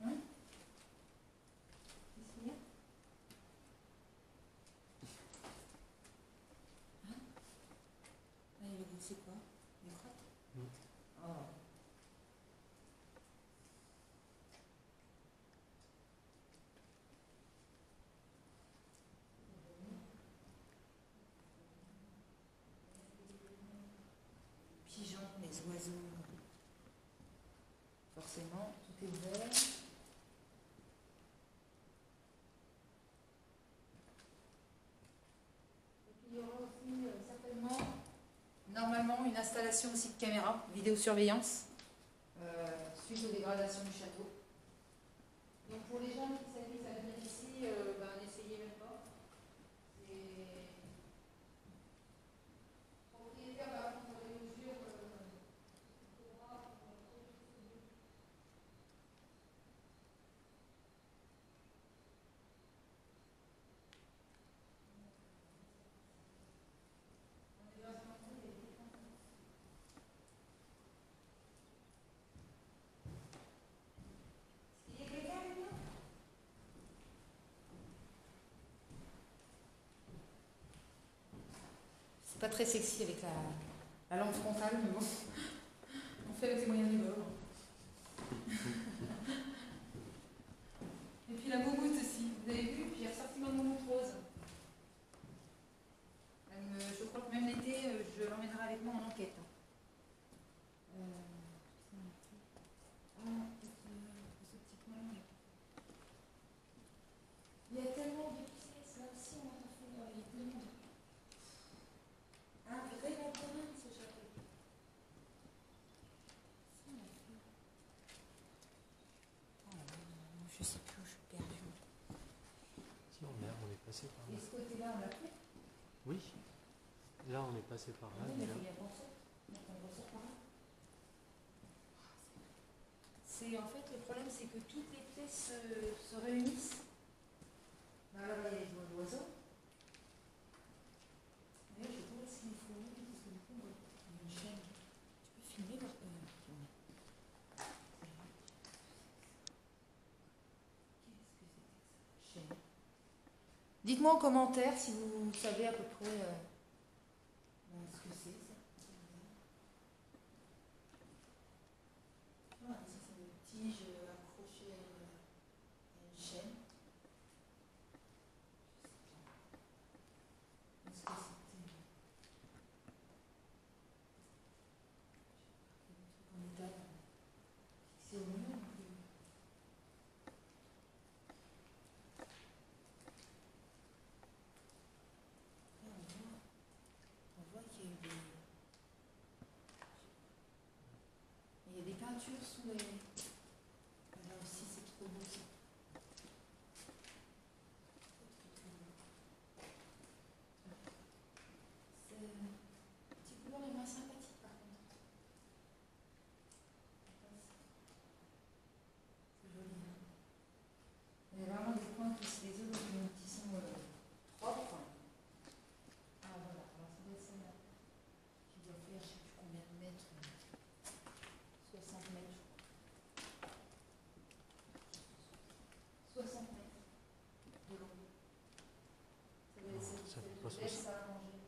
Hein? Qu'est-ce qu'il y a? Hein? Ah, il a dit c'est quoi? Une crotte? Oh. Pigeons, les oiseaux. Forcément, tout est ouvert. une installation aussi de caméra, vidéosurveillance, suite aux dégradations du château. Donc pour les gens qui s'amusent à venir ici, n'essayez même pas. C'est propriétaire va prendre les mesures. C'est pas très sexy avec la lampe frontale, mais bon, on fait avec les moyens du bord. Et puis la moumoute aussi, vous avez vu, j'ai ressorti ma moumoute rose. Je crois que même l'été, je l'emmènerai avec moi en enquête. Il y a tellement de pièces là aussi, on a fait il y a tellement de... Ah, mais il a quand même ce château. Je sais plus où je suis perdue. Si, on est passé par Et là. ce côté-là, on l'a fait. Oui, là on est passé par là. Oui, mais déjà. il y a bon sort. Donc on ressort par là. C'est en fait le problème, c'est que toutes les pièces se réunissent. Là, il y a les oiseaux. D'ailleurs, je sais pas si il faut parce que du coup, il y a une chaîne. Tu peux filmer leur chaîne. Dites-moi en commentaire si vous savez à peu près ce que c'est ça. Voilà, ça c'est une tige accrochée à une chaîne. Est-ce que c'était en métal fixé au mur? On voit qu'il y a eu des... Il y a des peintures sous les... Là aussi, c'est trop beau ça. C'est un petit couleur est moins sympathique par contre. C'est joli. Hein. Il y a vraiment des points qui sont propres. Ah voilà, alors ça doit être celle-là. Qui doit faire je ne sais plus combien de mètres. 60 mètres. 60 mètres de long. Ça doit être Ça fait pas cette laisse à manger.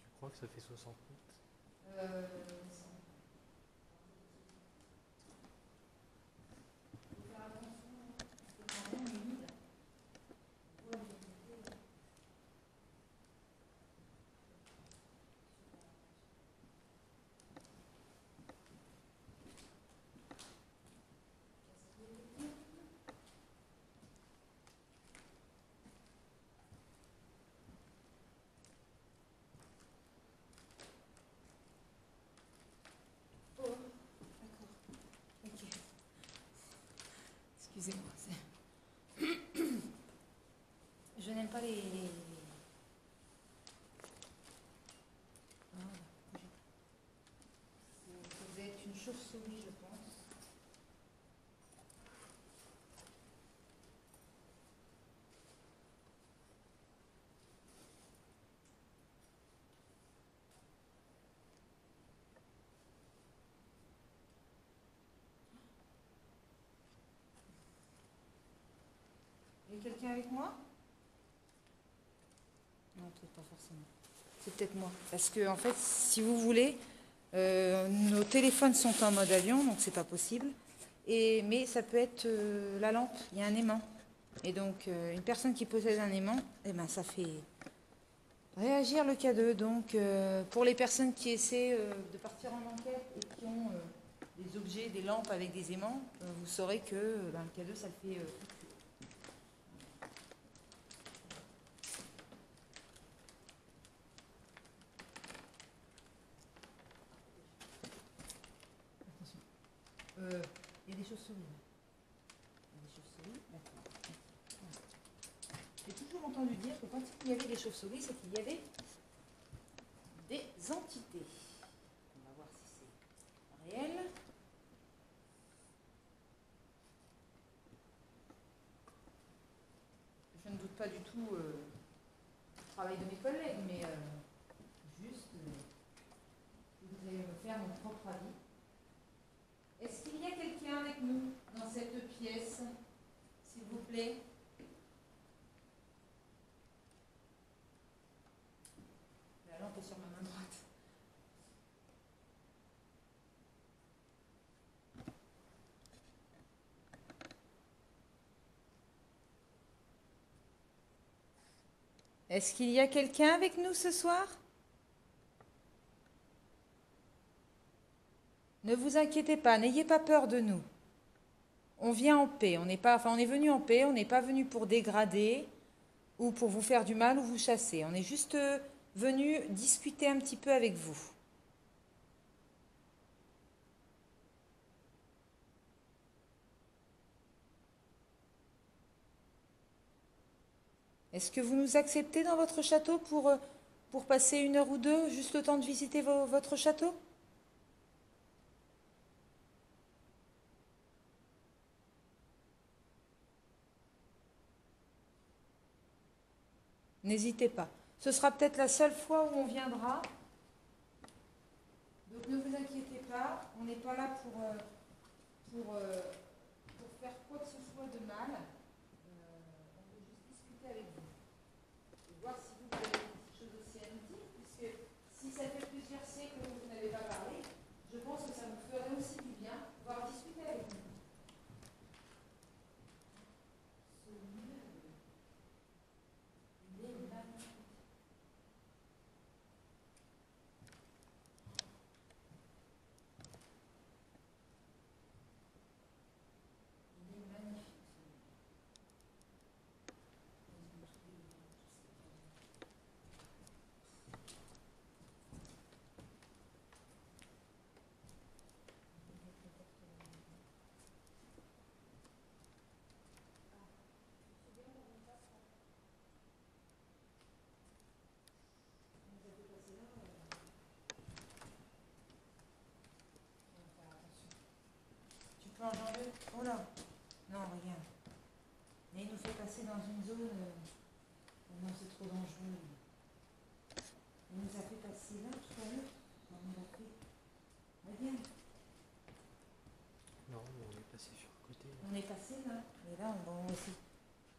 Tu crois que ça fait 60 mètres? Faut faire attention, hein, parce que quand même, humide. On voit l'humidité. Oh, d'accord. Ok. Excusez-moi. Je n'aime pas les... Ah, vous êtes une chauve-souris, je pense. Il y a quelqu'un avec moi? Non, peut-être pas forcément. C'est peut-être moi. Parce que, en fait, si vous voulez, nos téléphones sont en mode avion, donc c'est pas possible. Mais ça peut être la lampe, il y a un aimant. Et donc, une personne qui possède un aimant, eh ben, ça fait réagir le K2. Donc, pour les personnes qui essaient de partir en enquête et qui ont des objets, des lampes avec des aimants, vous saurez que le K2, ça le fait tout de suite. Il y a des chauves-souris. Il y a des chauves-souris, d'accord. J'ai toujours entendu dire que quand il y avait des chauves-souris, c'est qu'il y avait des entités. On va voir si c'est réel. Je ne doute pas du tout du travail de mes collègues, mais juste, vous allez me faire mon propre avis. Est-ce qu'il y a quelqu'un avec nous dans cette pièce, s'il vous plaît? La lampe est sur ma main droite. Est-ce qu'il y a quelqu'un avec nous ce soir? Ne vous inquiétez pas, n'ayez pas peur de nous. On vient en paix, on est venu en paix, on n'est pas venu pour dégrader ou pour vous faire du mal ou vous chasser. On est juste venu discuter un petit peu avec vous. Est-ce que vous nous acceptez dans votre château pour passer 1 heure ou 2, juste le temps de visiter votre château? N'hésitez pas. Ce sera peut-être la seule fois où on viendra. Donc ne vous inquiétez pas, on n'est pas là pour faire quoi que ce soit de mal. On veut juste discuter avec vous. Et voir si vous avez des choses aussi à nous dire, puisque si ça fait plusieurs siècles que vous n'avez pas parlé, je pense que ça vous ferait aussi du bien de pouvoir discuter avec nous. Oh là, non, regarde. Mais il nous fait passer dans une zone. Non, c'est trop dangereux. Il nous a fait passer là tout à l'heure. On nous a fait. Regarde. Non, mais on est passé sur le côté. On est passé là. Mais là, on va aussi.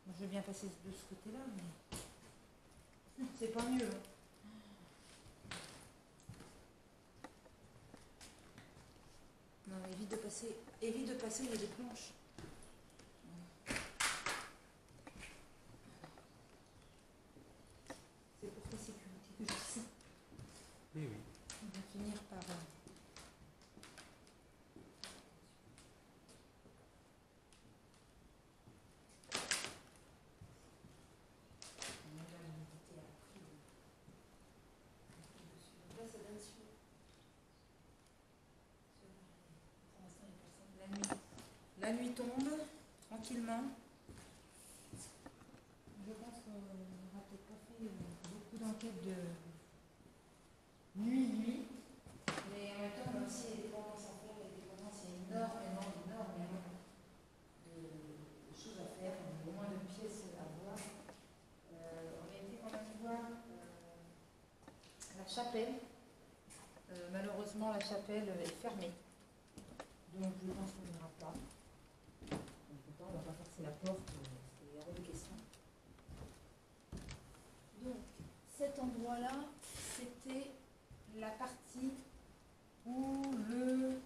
Moi, je veux bien passer de ce côté-là, mais. C'est pas mieux. Non, évite de passer. Évite de passer, il y a des planches. C'est pour ta sécurité que je dis ça. Oui, oui. On va finir par. La nuit tombe tranquillement. Je pense qu'on n'aura peut-être pas fait beaucoup d'enquêtes de nuit. Mais en même temps, même s'il y a des dépendances à faire, il y a des dépendances, il y a énormément de choses à faire, au moins de pièces à voir. On a été quand même voir la chapelle. Malheureusement, la chapelle est fermée. Donc je pense qu'on n'ira pas. On ne va pas forcer la porte, c'est hors de question. Donc, cet endroit-là, c'était la partie où le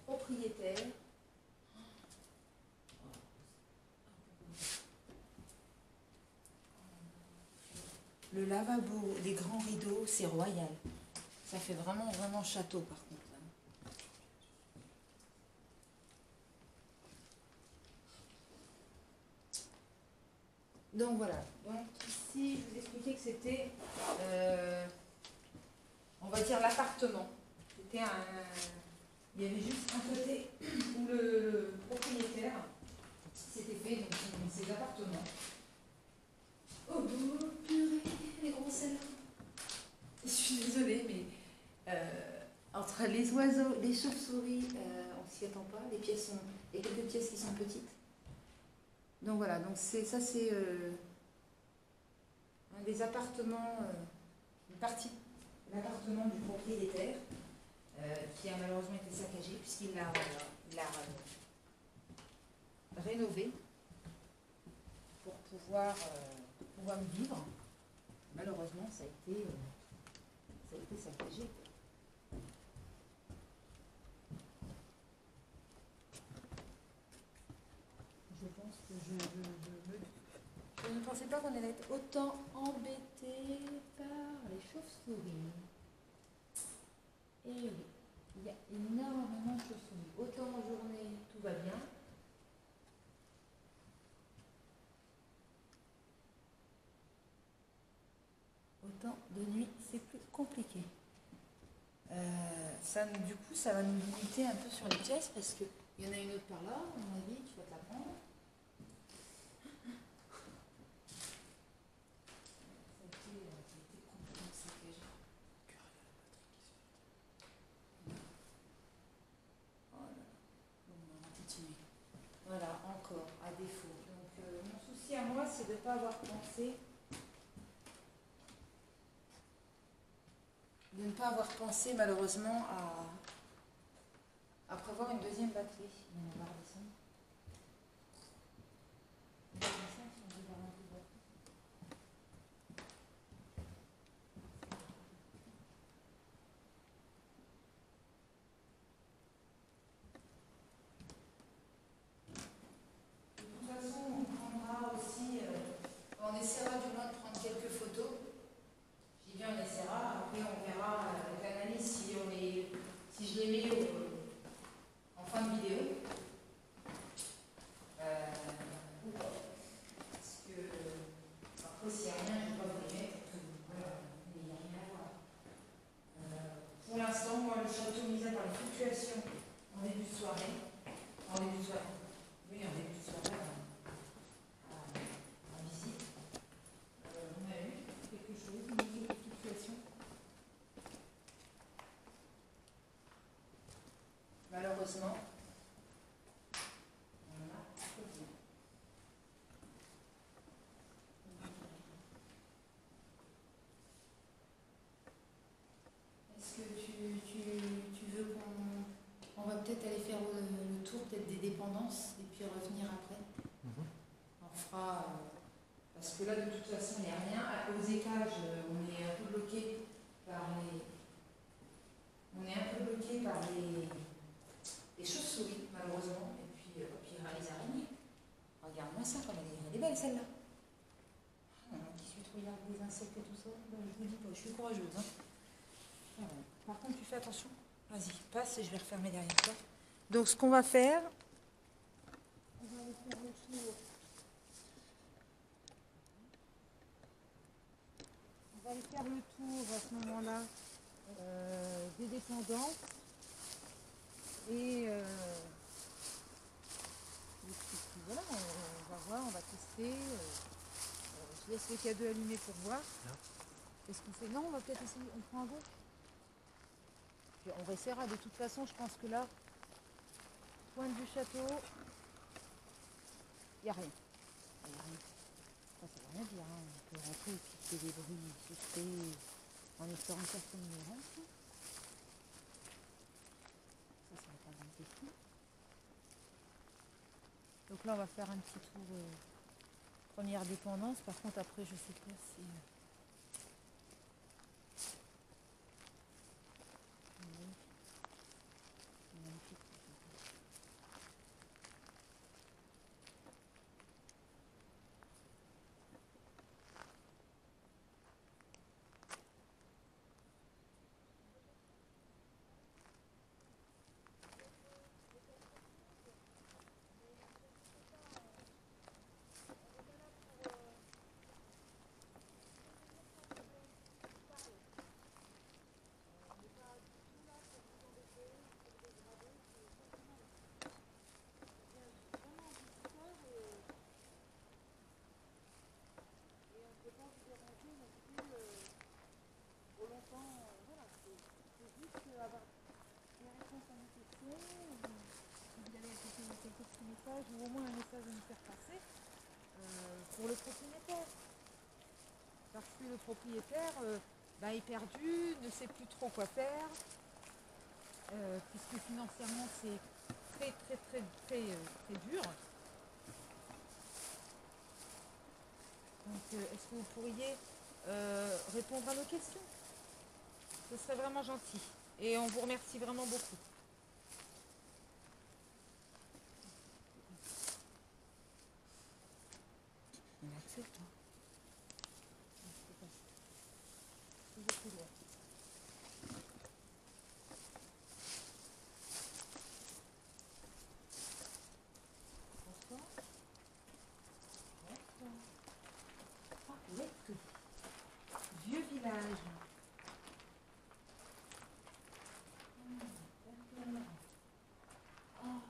propriétaire le lavabo, les grands rideaux, c'est royal. Ça fait vraiment, vraiment château par contre. Donc voilà, donc ici je vous expliquais que c'était, on va dire l'appartement. C'était Il y avait juste un côté où le propriétaire s'était fait dans ses appartements. Oh purée, les gros salauds. Je suis désolée, mais entre les oiseaux, les chauves-souris, on s'y attend pas. Les pièces sont, il y a quelques pièces qui sont petites. Donc voilà, donc ça c'est un des appartements, une partie de l'appartement du propriétaire qui a malheureusement été saccagé puisqu'il l'a rénové pour pouvoir y vivre. Malheureusement, ça a été saccagé. Je pense que je ne pensais pas qu'on allait être autant embêté par les chauves-souris. Et oui, il y a énormément de chauves-souris. Autant en journée, tout va bien. Autant de nuit, c'est plus compliqué. Du coup, ça va nous limiter un peu sur les pièces parce qu'il y en a une autre par là, à mon avis, tu vas te la prendre. Ça a été complètement saccagé. Voilà. Bon, on va continuer. Voilà, encore, à défaut. Donc, mon souci à moi, c'est de ne pas avoir pensé. De ne pas avoir pensé malheureusement à prévoir une deuxième batterie. On va redescendre. On va redescendre si on veut voir un peu de batterie. De toute façon, on prendra aussi, on essaiera du moins de prendre quelques photos. Je dis bien on essaiera, après on verra avec l'analyse si je les mets en fin de vidéo. Ou pas. Parce que après s'il n'y a rien, je ne vais pas vous les mettre. Voilà, il n'y a rien à voir. Pour l'instant, moi le château, mis à part les fluctuations en début de soirée, oui, en début de soirée, en visite, on a eu quelque chose, une mesure de fluctuation. Malheureusement, on en a trop bien. Est-ce que tu veux qu'on va peut-être aller faire le tour peut-être des dépendances et puis revenir après? On fera parce que là de toute façon il n'y a rien. Aux étages on est un peu bloqué par les chauves-souris malheureusement et puis les araignées. Regarde-moi ça comme elle est belle celle-là. Qui suit trop regarde les insectes et tout ça. Ben, je vous dis pas, je suis courageuse. Hein. Voilà. Par contre tu fais attention. Vas-y, passe et je vais refermer derrière toi. Donc ce qu'on va faire, on va aller faire le tour. On va aller faire le tour à ce moment-là des dépendances et puis voilà, on va voir, on va tester. Je laisse le cadeau allumé pour voir. Qu'est-ce qu'on fait? Non, on va peut-être essayer, on prend à gauche. Puis on essaiera de toute façon, je pense que là, pointe du château, il n'y a rien. Il n'y a rien. Ça ne veut rien dire, hein. On peut rentrer et puis qu'il y ait des bruits suspects en espérant que personne ne rentre. Ça va pas d'inquiétude. Donc là, on va faire un petit tour première dépendance. Par contre, après, je ne sais pas si... petit message ou au moins un message à nous faire passer pour le propriétaire. Parce que le propriétaire est perdu, ne sait plus trop quoi faire, puisque financièrement c'est très très très très très dur. Donc est-ce que vous pourriez répondre à nos questions? Ce serait vraiment gentil. Et on vous remercie vraiment beaucoup. On accepte, hein. Plus loin. Bonsoir. Bonsoir. Ah, lettre. Vieux village. D'accord. Ah.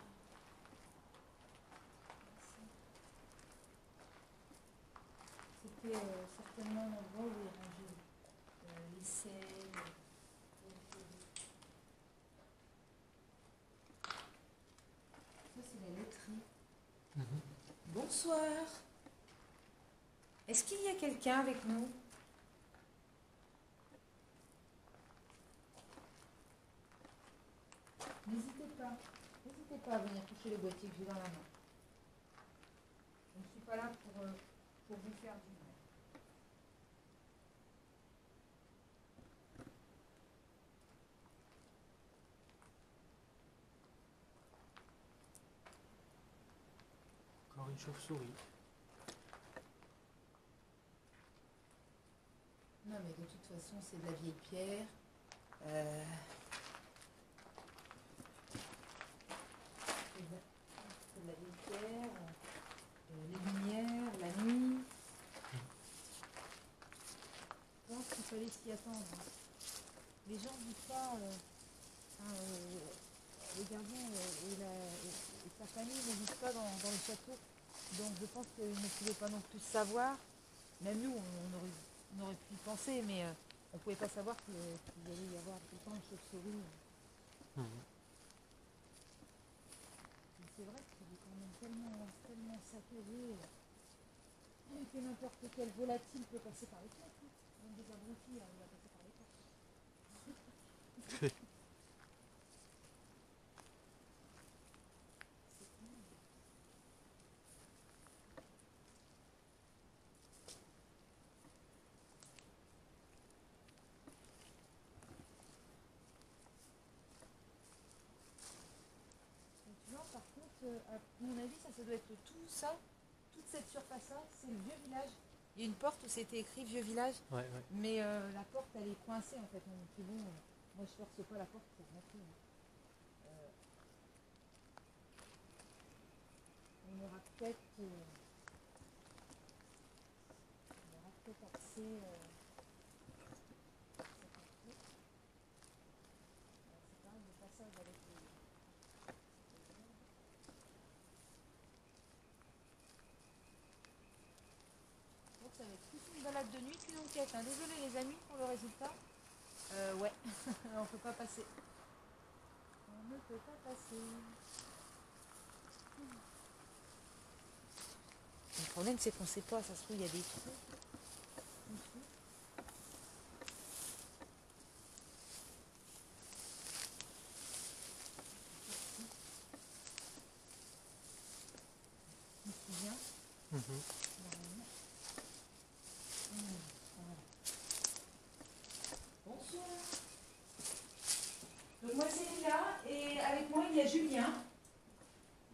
C'était certainement l'endroit où il rangeait les selles. Ça, c'est la laiterie. Bonsoir. Est-ce qu'il y a quelqu'un avec nous? N'hésitez pas à venir toucher le boîtier que j'ai dans la main. Je ne suis pas là pour vous faire du mal. Encore une chauve-souris. Non, mais de toute façon, c'est de la vieille pierre. C'est de la vieille pierre. Les lumières, la nuit. Je pense qu'il fallait s'y attendre. Les gens ne disent pas. Les gardiens et sa famille ne vivent pas dans le château. Donc je pense qu'ils ne pouvaient pas non plus savoir. Même nous, on aurait pu y penser, mais on ne pouvait pas savoir qu'il allait y avoir tout le temps une chauve-souris. Mais c'est vrai qu'il est quand même tellement saccagé. Que n'importe quel volatile peut passer par les portes. Même des abrutis, il va passer par les portes. Tu vois, par contre, à mon avis, ça doit être tout ça, toute cette surface-là, c'est le vieux village. Il y a une porte où c'était écrit vieux village, mais la porte elle est coincée en fait. Donc bon, moi je force pas la porte pour rentrer. On aura peut-être accès. C'est quand même le passage avec les. Donc ça va être plus une balade de nuit qu'une enquête. Hein. Désolé les amis pour le résultat. Ouais, on peut pas passer. On ne peut pas passer. Le problème c'est qu'on sait pas, ça se trouve il y a des trous. Je me souviens. Bonsoir. Donc moi c'est Lila et avec moi il y a Julien.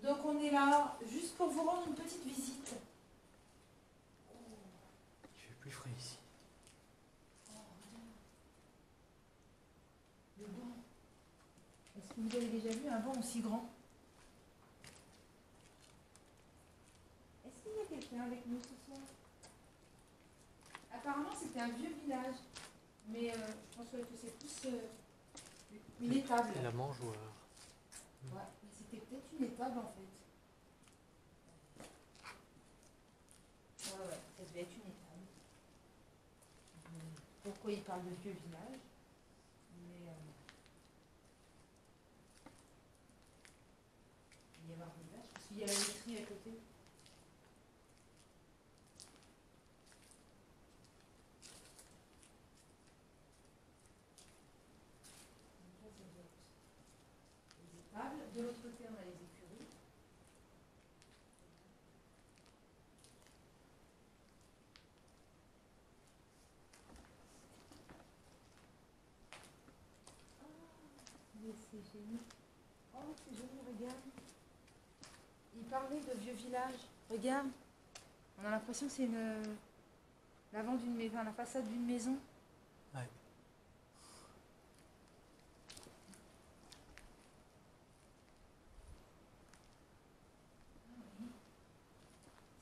Donc on est là juste pour vous rendre une petite visite. Il fait plus frais ici. Le banc. Est-ce que vous avez déjà vu un banc aussi grand? Est-ce qu'il y a quelqu'un avec nous ce soir? Apparemment c'était un vieux village. Mais je pense que c'est plus une étable. C'est la mangeoire. Ouais, c'était peut-être une étable en fait. Ouais, ça devait être une étable. Pourquoi il parle de vieux village? Mais il y a un village qui Il y a la laiterie à côté. De l'autre côté, on a les écuries. Oh, mais c'est génial. Oh, c'est joli, regarde. Il parlait de vieux village. Regarde. On a l'impression que c'est l'avant d'une maison, la façade d'une maison. Ouais.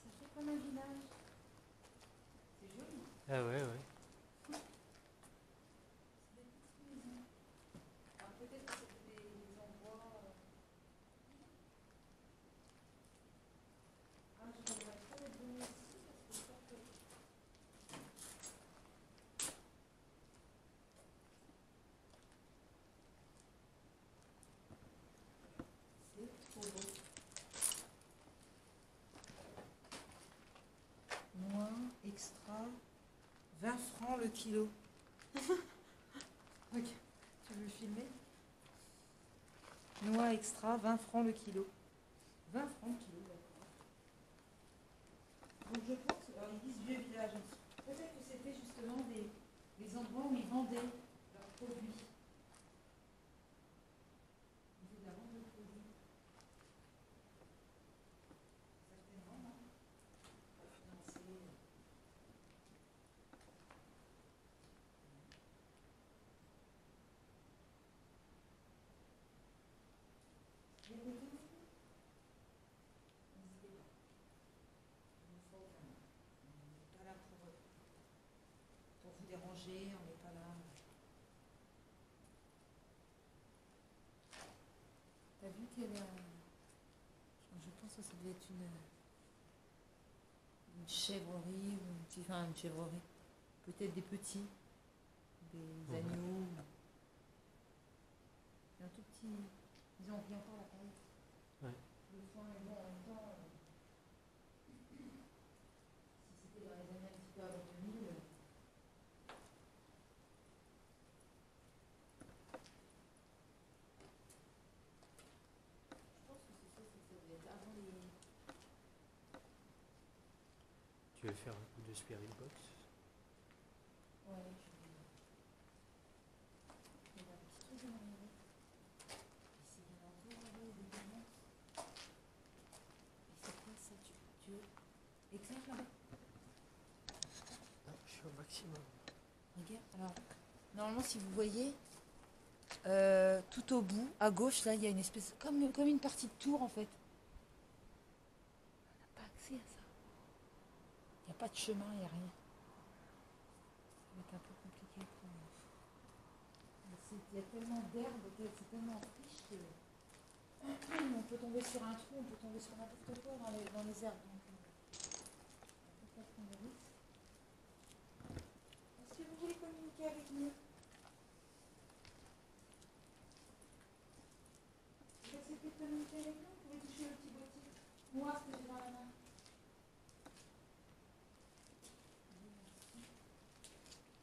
Ça fait comme un village. C'est joli. Ah ouais, ouais. C'est des petites maisons. Alors peut-être que c'était des endroits. Ah, je voudrais trop être venue ici parce que ça fait. C'est trop beau. Noix extra, 20 francs le kilo. Ok, tu veux filmer? Noix extra, 20 francs le kilo. 20 francs le kilo, d'accord. Donc je pense, alors ils disent vieux village. Peut-être que c'était justement des endroits où ils vendaient leurs produits. Ils faisaient de la vente de produits. Certainement, non? Non, c'est... Il y a des gens, n'hésitez pas. Il nous faut quand même. On n'est pas là pour vous déranger, on n'est pas là. T'as vu qu'elle a... Je pense que ça devait être une chèvrerie, ou enfin une chèvrerie. Peut-être des petits, des agneaux. C'est un tout petit... Ils ont rien encore la taille. Ouais. Le foin est bon en même temps. Si c'était dans les années un petit peu avant 2000. Je pense que c'est ça, ça devait être avant les... Tu veux faire un coup de spirit box? Ouais, je vais... Il y a un petit truc dans les... Ici, il y a encore évidemment. Et c'est quoi ça? Tu veux... Éclaire là-bas. Non, je suis au maximum. Regarde, alors, normalement, si vous voyez, tout au bout, à gauche, là, il y a une espèce, comme une partie de tour, en fait. On n'a pas accès à ça. Il n'y a pas de chemin, il n'y a rien. Ça va être un peu compliqué pour... Il y a tellement d'herbe, c'est tellement riche que... On peut tomber sur un trou, on peut tomber sur n'importe quoi dans les herbes. Donc, on peut pas prendre de risque. Est-ce que vous voulez communiquer avec nous? Vous acceptez de communiquer avec nous? Vous pouvez toucher le petit boîtier noir que j'ai dans la main.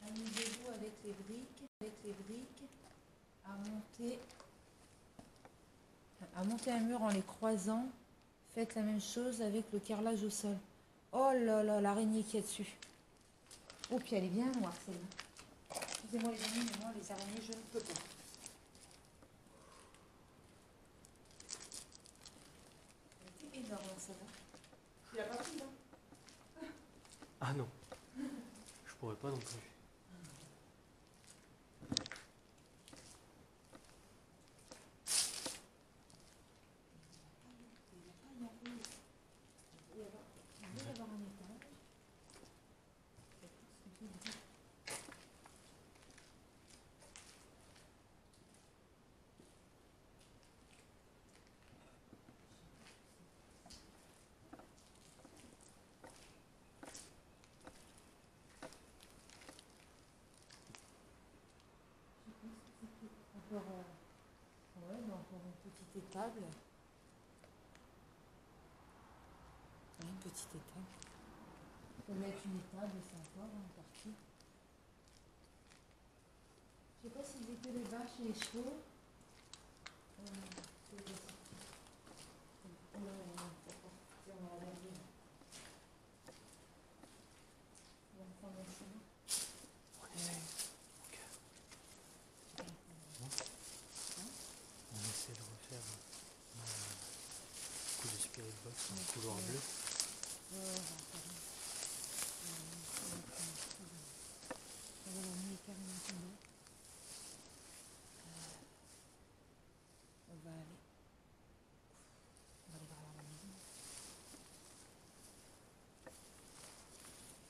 Amusez-vous avec les briques, à monter un mur en les croisant. Faites la même chose avec le carrelage au sol. Oh là là, l'araignée qui est dessus. Oh, puis elle est bien noire celle-là. Excusez-moi les amis, mais moi les araignées, je ne peux pas. Elle était énorme celle-là. Tu l'as pas prise, hein? Ah non. Je pourrais pas non plus. Encore, ouais, encore une petite étable. petite étable. Ça doit être une étable, sympa, en partie. Je sais pas s'ils étaient les vaches et les chevaux. On essaie de refaire un coup de spirit box en couloir bleu. On va aller voir la maison.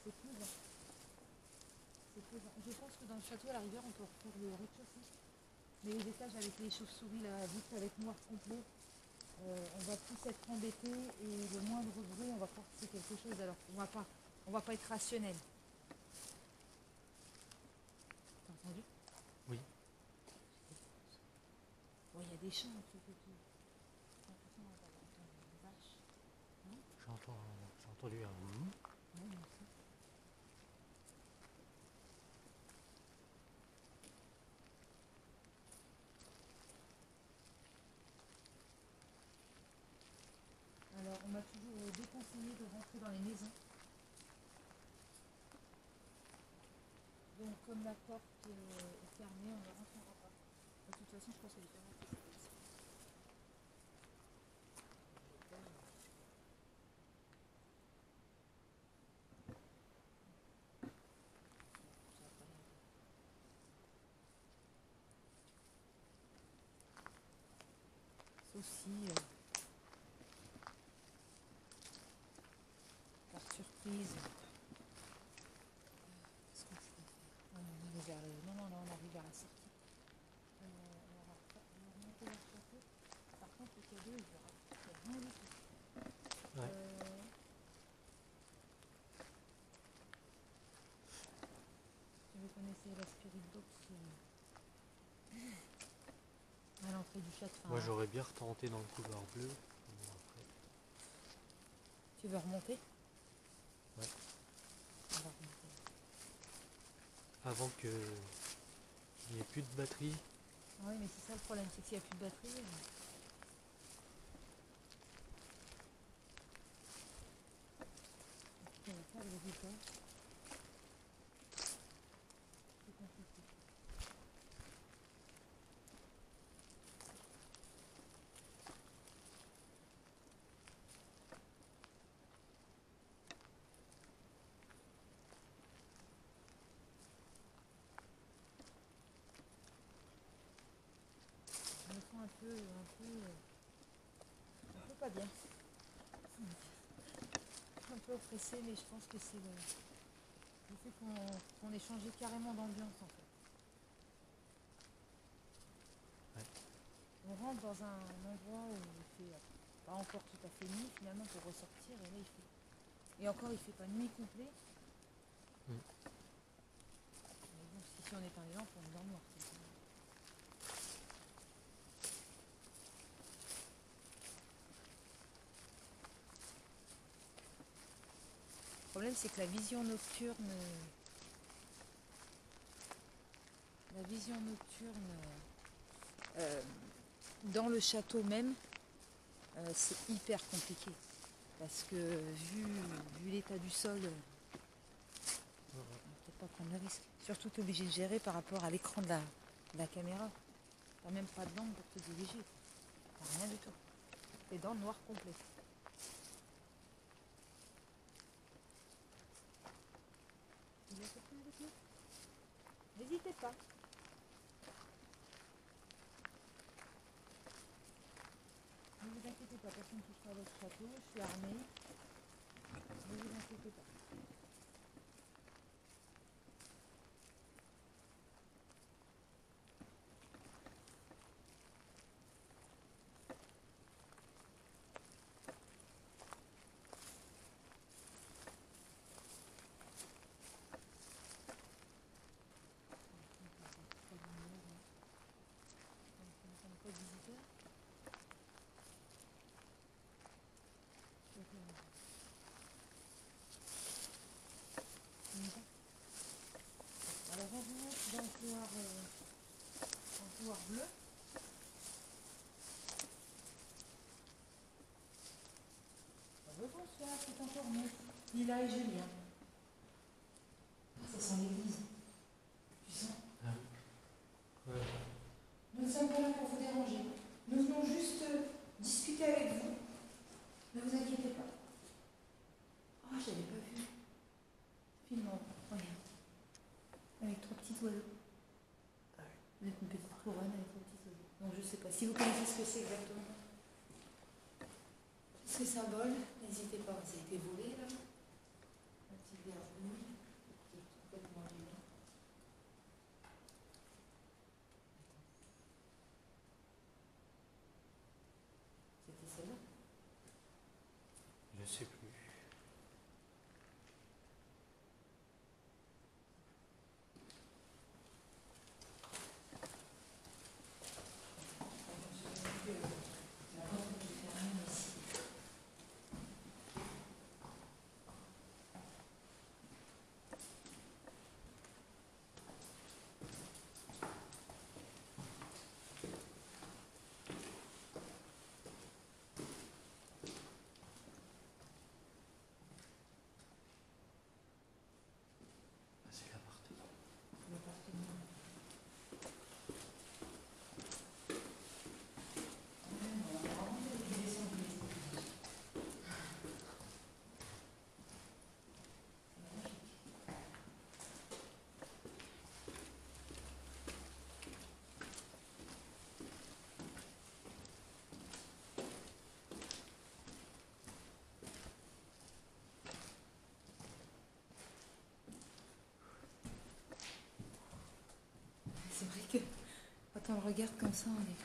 C'est pesant. C'est pesant. Je pense que dans le château, à la rigueur, on peut refaire le rez-de-chaussée. Mais les étages avec les chauves-souris, là, vite avec noir complet, on va plus être embêté et le moindre bruit, on va croire que c'est quelque chose. Alors on va pas être rationnel. T'as entendu? Oui. Bon, il y a des champs un truc et tout. J'ai l'impression d'avoir entendu une vache. J'ai entendu un Ouais, moi aussi. Alors, on m'a toujours déconseillé de rentrer dans les maisons. Donc, comme la porte est fermée, on ne rentrera pas. De toute façon, je pense qu'elle est fermée. Aussi, par surprise. Qu'est-ce qu'on pourrait faire? On arrive vers non, là, on arrive vers la sortie. On va remonter le château. Par contre, le cadeau, il verra. Il n'y a rien du tout. Ouais. Si vous connaissez la Spirit Box à l'entrée du château. Moi j'aurais bien retenté dans le couloir bleu. Bon, après. Tu veux remonter? Ouais. On va remonter. Avant qu'il n'y ait plus de batterie. Oui, mais c'est ça le problème, c'est que s'il n'y a plus de batterie. On va faire le résultat. C'est compliqué. Je me sens un peu pas bien. Un peu oppressée, mais je pense que c'est le fait qu'on ait changé carrément d'ambiance en fait. Ouais. On rentre dans un endroit où il fait pas encore tout à fait nuit finalement pour ressortir et là il fait. Et encore il fait pas nuit complet. Mm. Mais bon, si on éteint les lampes, on est dans le noir. Le problème c'est que la vision nocturne dans le château même, c'est hyper compliqué. Parce que vu l'état du sol, on va peut-être pas prendre le risque. Surtout tu es obligé de gérer par rapport à l'écran de la caméra. T'as même pas de lampe pour te diriger. T'as rien du tout. T'es dans le noir complet. Vous voulez sortir avec nous? N'hésitez pas. Ne vous inquiétez pas, personne ne touchera à votre château, je suis armée. Ne vous inquiétez pas. Pas de visiteurs. bonsoir, c'est encore nous. Lila et Julien. Ça sent l'église. Tu sens? Ouais. Nous ne sommes pas là pour vous déranger. Nous venons juste discuter avec vous. Ne vous inquiétez pas. Oh, je n'avais pas vu. Filmant, regarde. Avec 3 petits oiseaux. Avec une petite couronne avec 3 petits oiseaux. Donc je ne sais pas si vous connaissez ce que c'est exactement. Ces symboles, n'hésitez pas, ça a été volé là. Un petit verre rouge, qui est complètement gênant. C'était celle-là? Je sais plus. C'est l'appartement. C'est vrai que quand on le regarde comme ça, on est.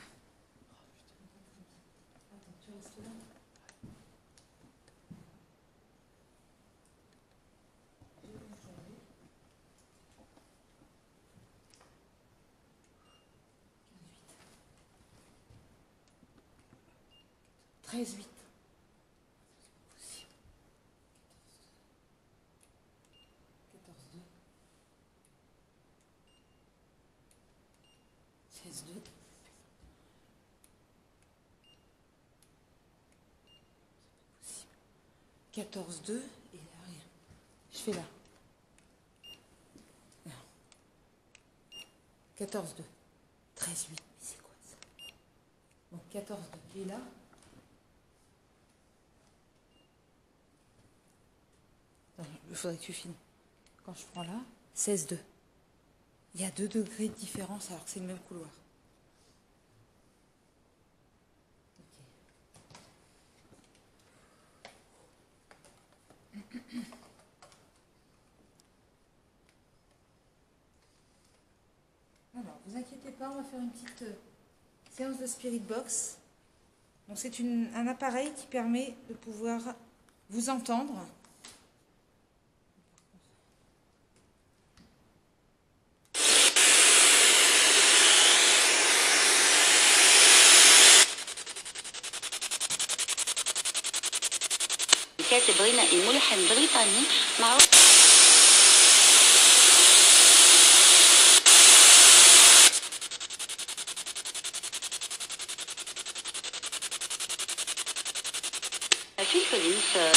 Attends, tu restes là. Je vais vous changer. 13-8. C'est pas possible. 14-2. 16-2. 14-2 et là, rien. Je fais là. 14-2. 13-8. Mais c'est quoi ça? Donc 14-2. Et là? Attends, il faudrait que tu filmes. Quand je prends là, 16-2. Il y a 2 degrés de différence alors que c'est le même couloir. Alors, vous inquiétez pas, on va faire une petite séance de Spirit Box. Donc c'est un appareil qui permet de pouvoir vous entendre. كاتب غنائي ملحن بريطاني معروف. في الفيلم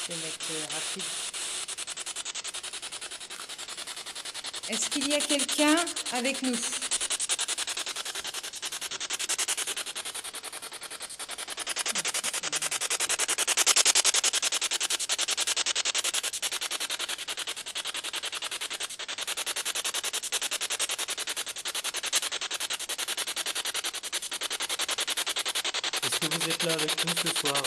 Je vais mettre rapide. Est-ce qu'il y a quelqu'un avec nous? Est-ce que vous êtes là avec nous ce soir?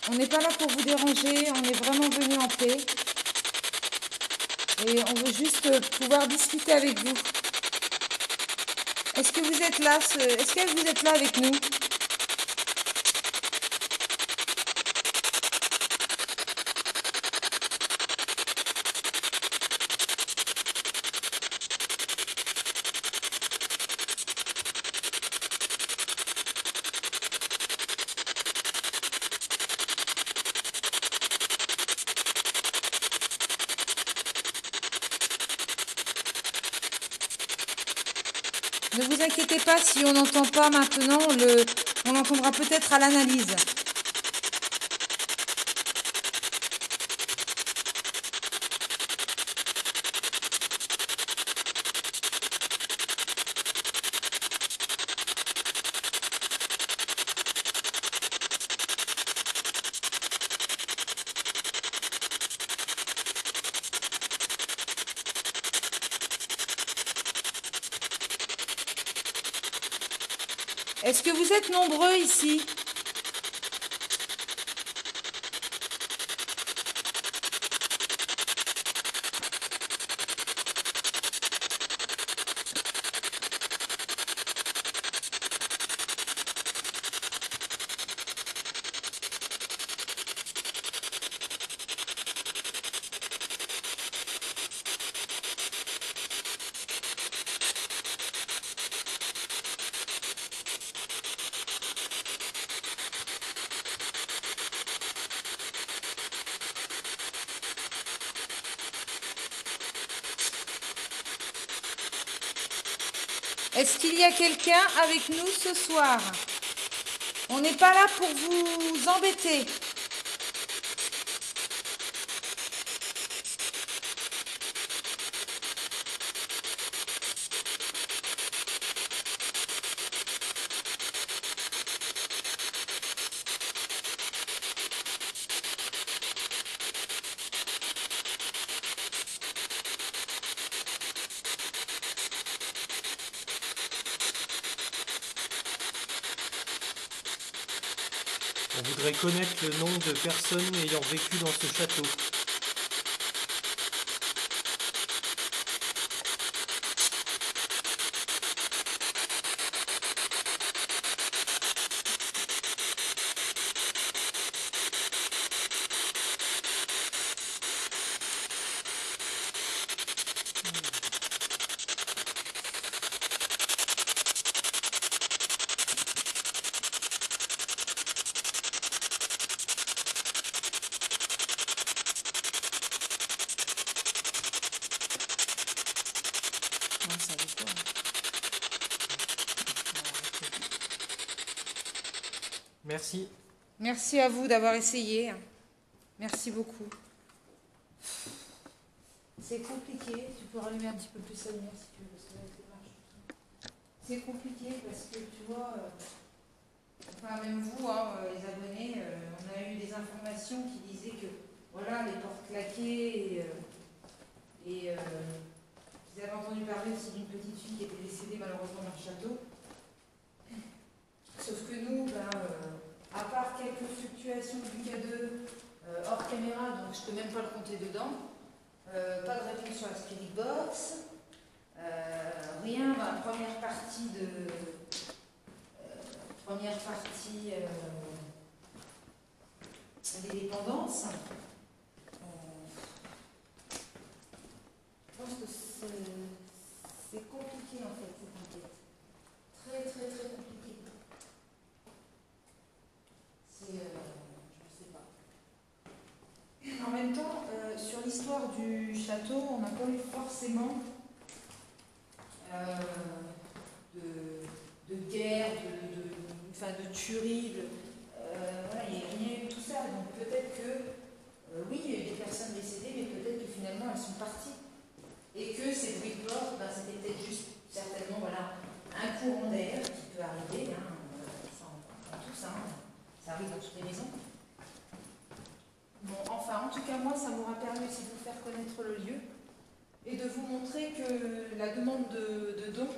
On n'est pas là pour vous déranger, on est vraiment venu en paix. Et on veut juste pouvoir discuter avec vous. Est-ce que vous êtes là, est-ce que vous êtes là avec nous? Ne vous inquiétez pas si on n'entend pas maintenant, on l'entendra peut-être à l'analyse. Est-ce que vous êtes nombreux ici? Est-ce qu'il y a quelqu'un avec nous ce soir? On n'est pas là pour vous embêter. On voudrait connaître le nom de personnes ayant vécu dans ce château. Merci. Merci à vous d'avoir essayé. Merci beaucoup. C'est compliqué. Tu peux rallumer un petit peu plus la lumière si tu veux, parce que là, c'est marche. C'est compliqué parce que tu vois, enfin même vous, hein, les abonnés, on a eu des informations qui disaient que voilà, les portes claquées et vous avez entendu parler aussi d'une petite fille qui était décédée malheureusement dans le château. Sauf que nous, à part quelques fluctuations du K2 hors caméra, donc je ne peux même pas le compter dedans, pas de réponse sur la Spirit Box, rien dans la première partie des dépendances. Je pense que c'est compliqué en fait cette enquête. Très très très compliqué. Je ne sais pas. En même temps, sur l'histoire du château, on n'a pas eu forcément de guerre, de tuerie, voilà, il n'y a rien eu tout ça. Donc peut-être que, oui, il y a eu des personnes décédées, mais peut-être que finalement elles sont parties. Et que ces bruits de porte, c'était peut-être juste, certainement, voilà, un courant d'air qui peut arriver, hein, ça on comprend tous, hein. Ça arrive dans toutes les maisons. Bon, enfin, en tout cas, moi, ça m'aura permis aussi de vous faire connaître le lieu et de vous montrer que la demande de dons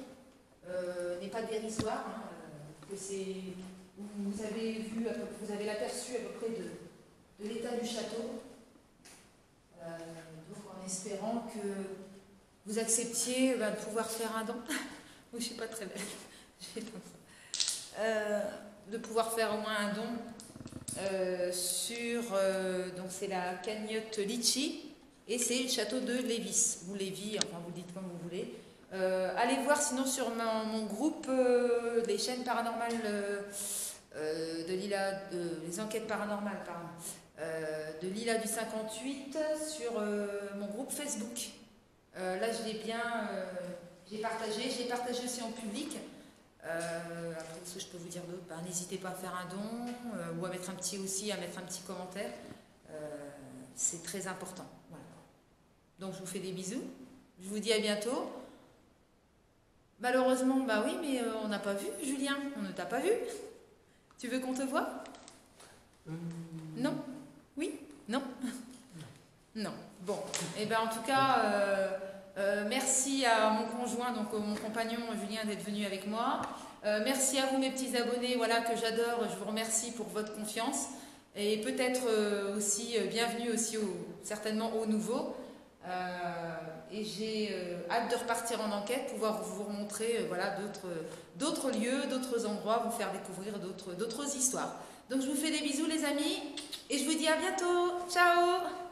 n'est pas dérisoire, hein, que c'est, vous avez vu, vous avez l'aperçu à peu près de l'état du château. Donc, en espérant que vous acceptiez de pouvoir faire un don. Oui, je ne suis pas très belle. De pouvoir faire au moins un don sur, donc c'est la cagnotte Litchi et c'est le château de Lévis, ou Lévis, enfin vous dites comme vous voulez. Allez voir sinon sur mon groupe des chaînes paranormales de Lila, les enquêtes paranormales, pardon, de Lila du 58 sur mon groupe Facebook. Là je l'ai bien j'ai partagé aussi en public. Après, ce que je peux vous dire d'autre, n'hésitez pas à faire un don ou à mettre un petit commentaire. C'est très important. Voilà. Donc je vous fais des bisous. Je vous dis à bientôt. Malheureusement, oui, mais on n'a pas vu, Julien. On ne t'a pas vu. Tu veux qu'on te voie? Non? Oui? Non? Non. Bon. Et en tout cas, merci à mon conjoint, donc mon compagnon Julien, d'être venu avec moi. Merci à vous, mes petits abonnés, voilà, que j'adore. Je vous remercie pour votre confiance. Et peut-être aussi, bienvenue aussi certainement aux nouveaux. Et j'ai hâte de repartir en enquête, pouvoir vous remontrer voilà, d'autres lieux, d'autres endroits, vous faire découvrir d'autres histoires. Donc je vous fais des bisous les amis et je vous dis à bientôt. Ciao!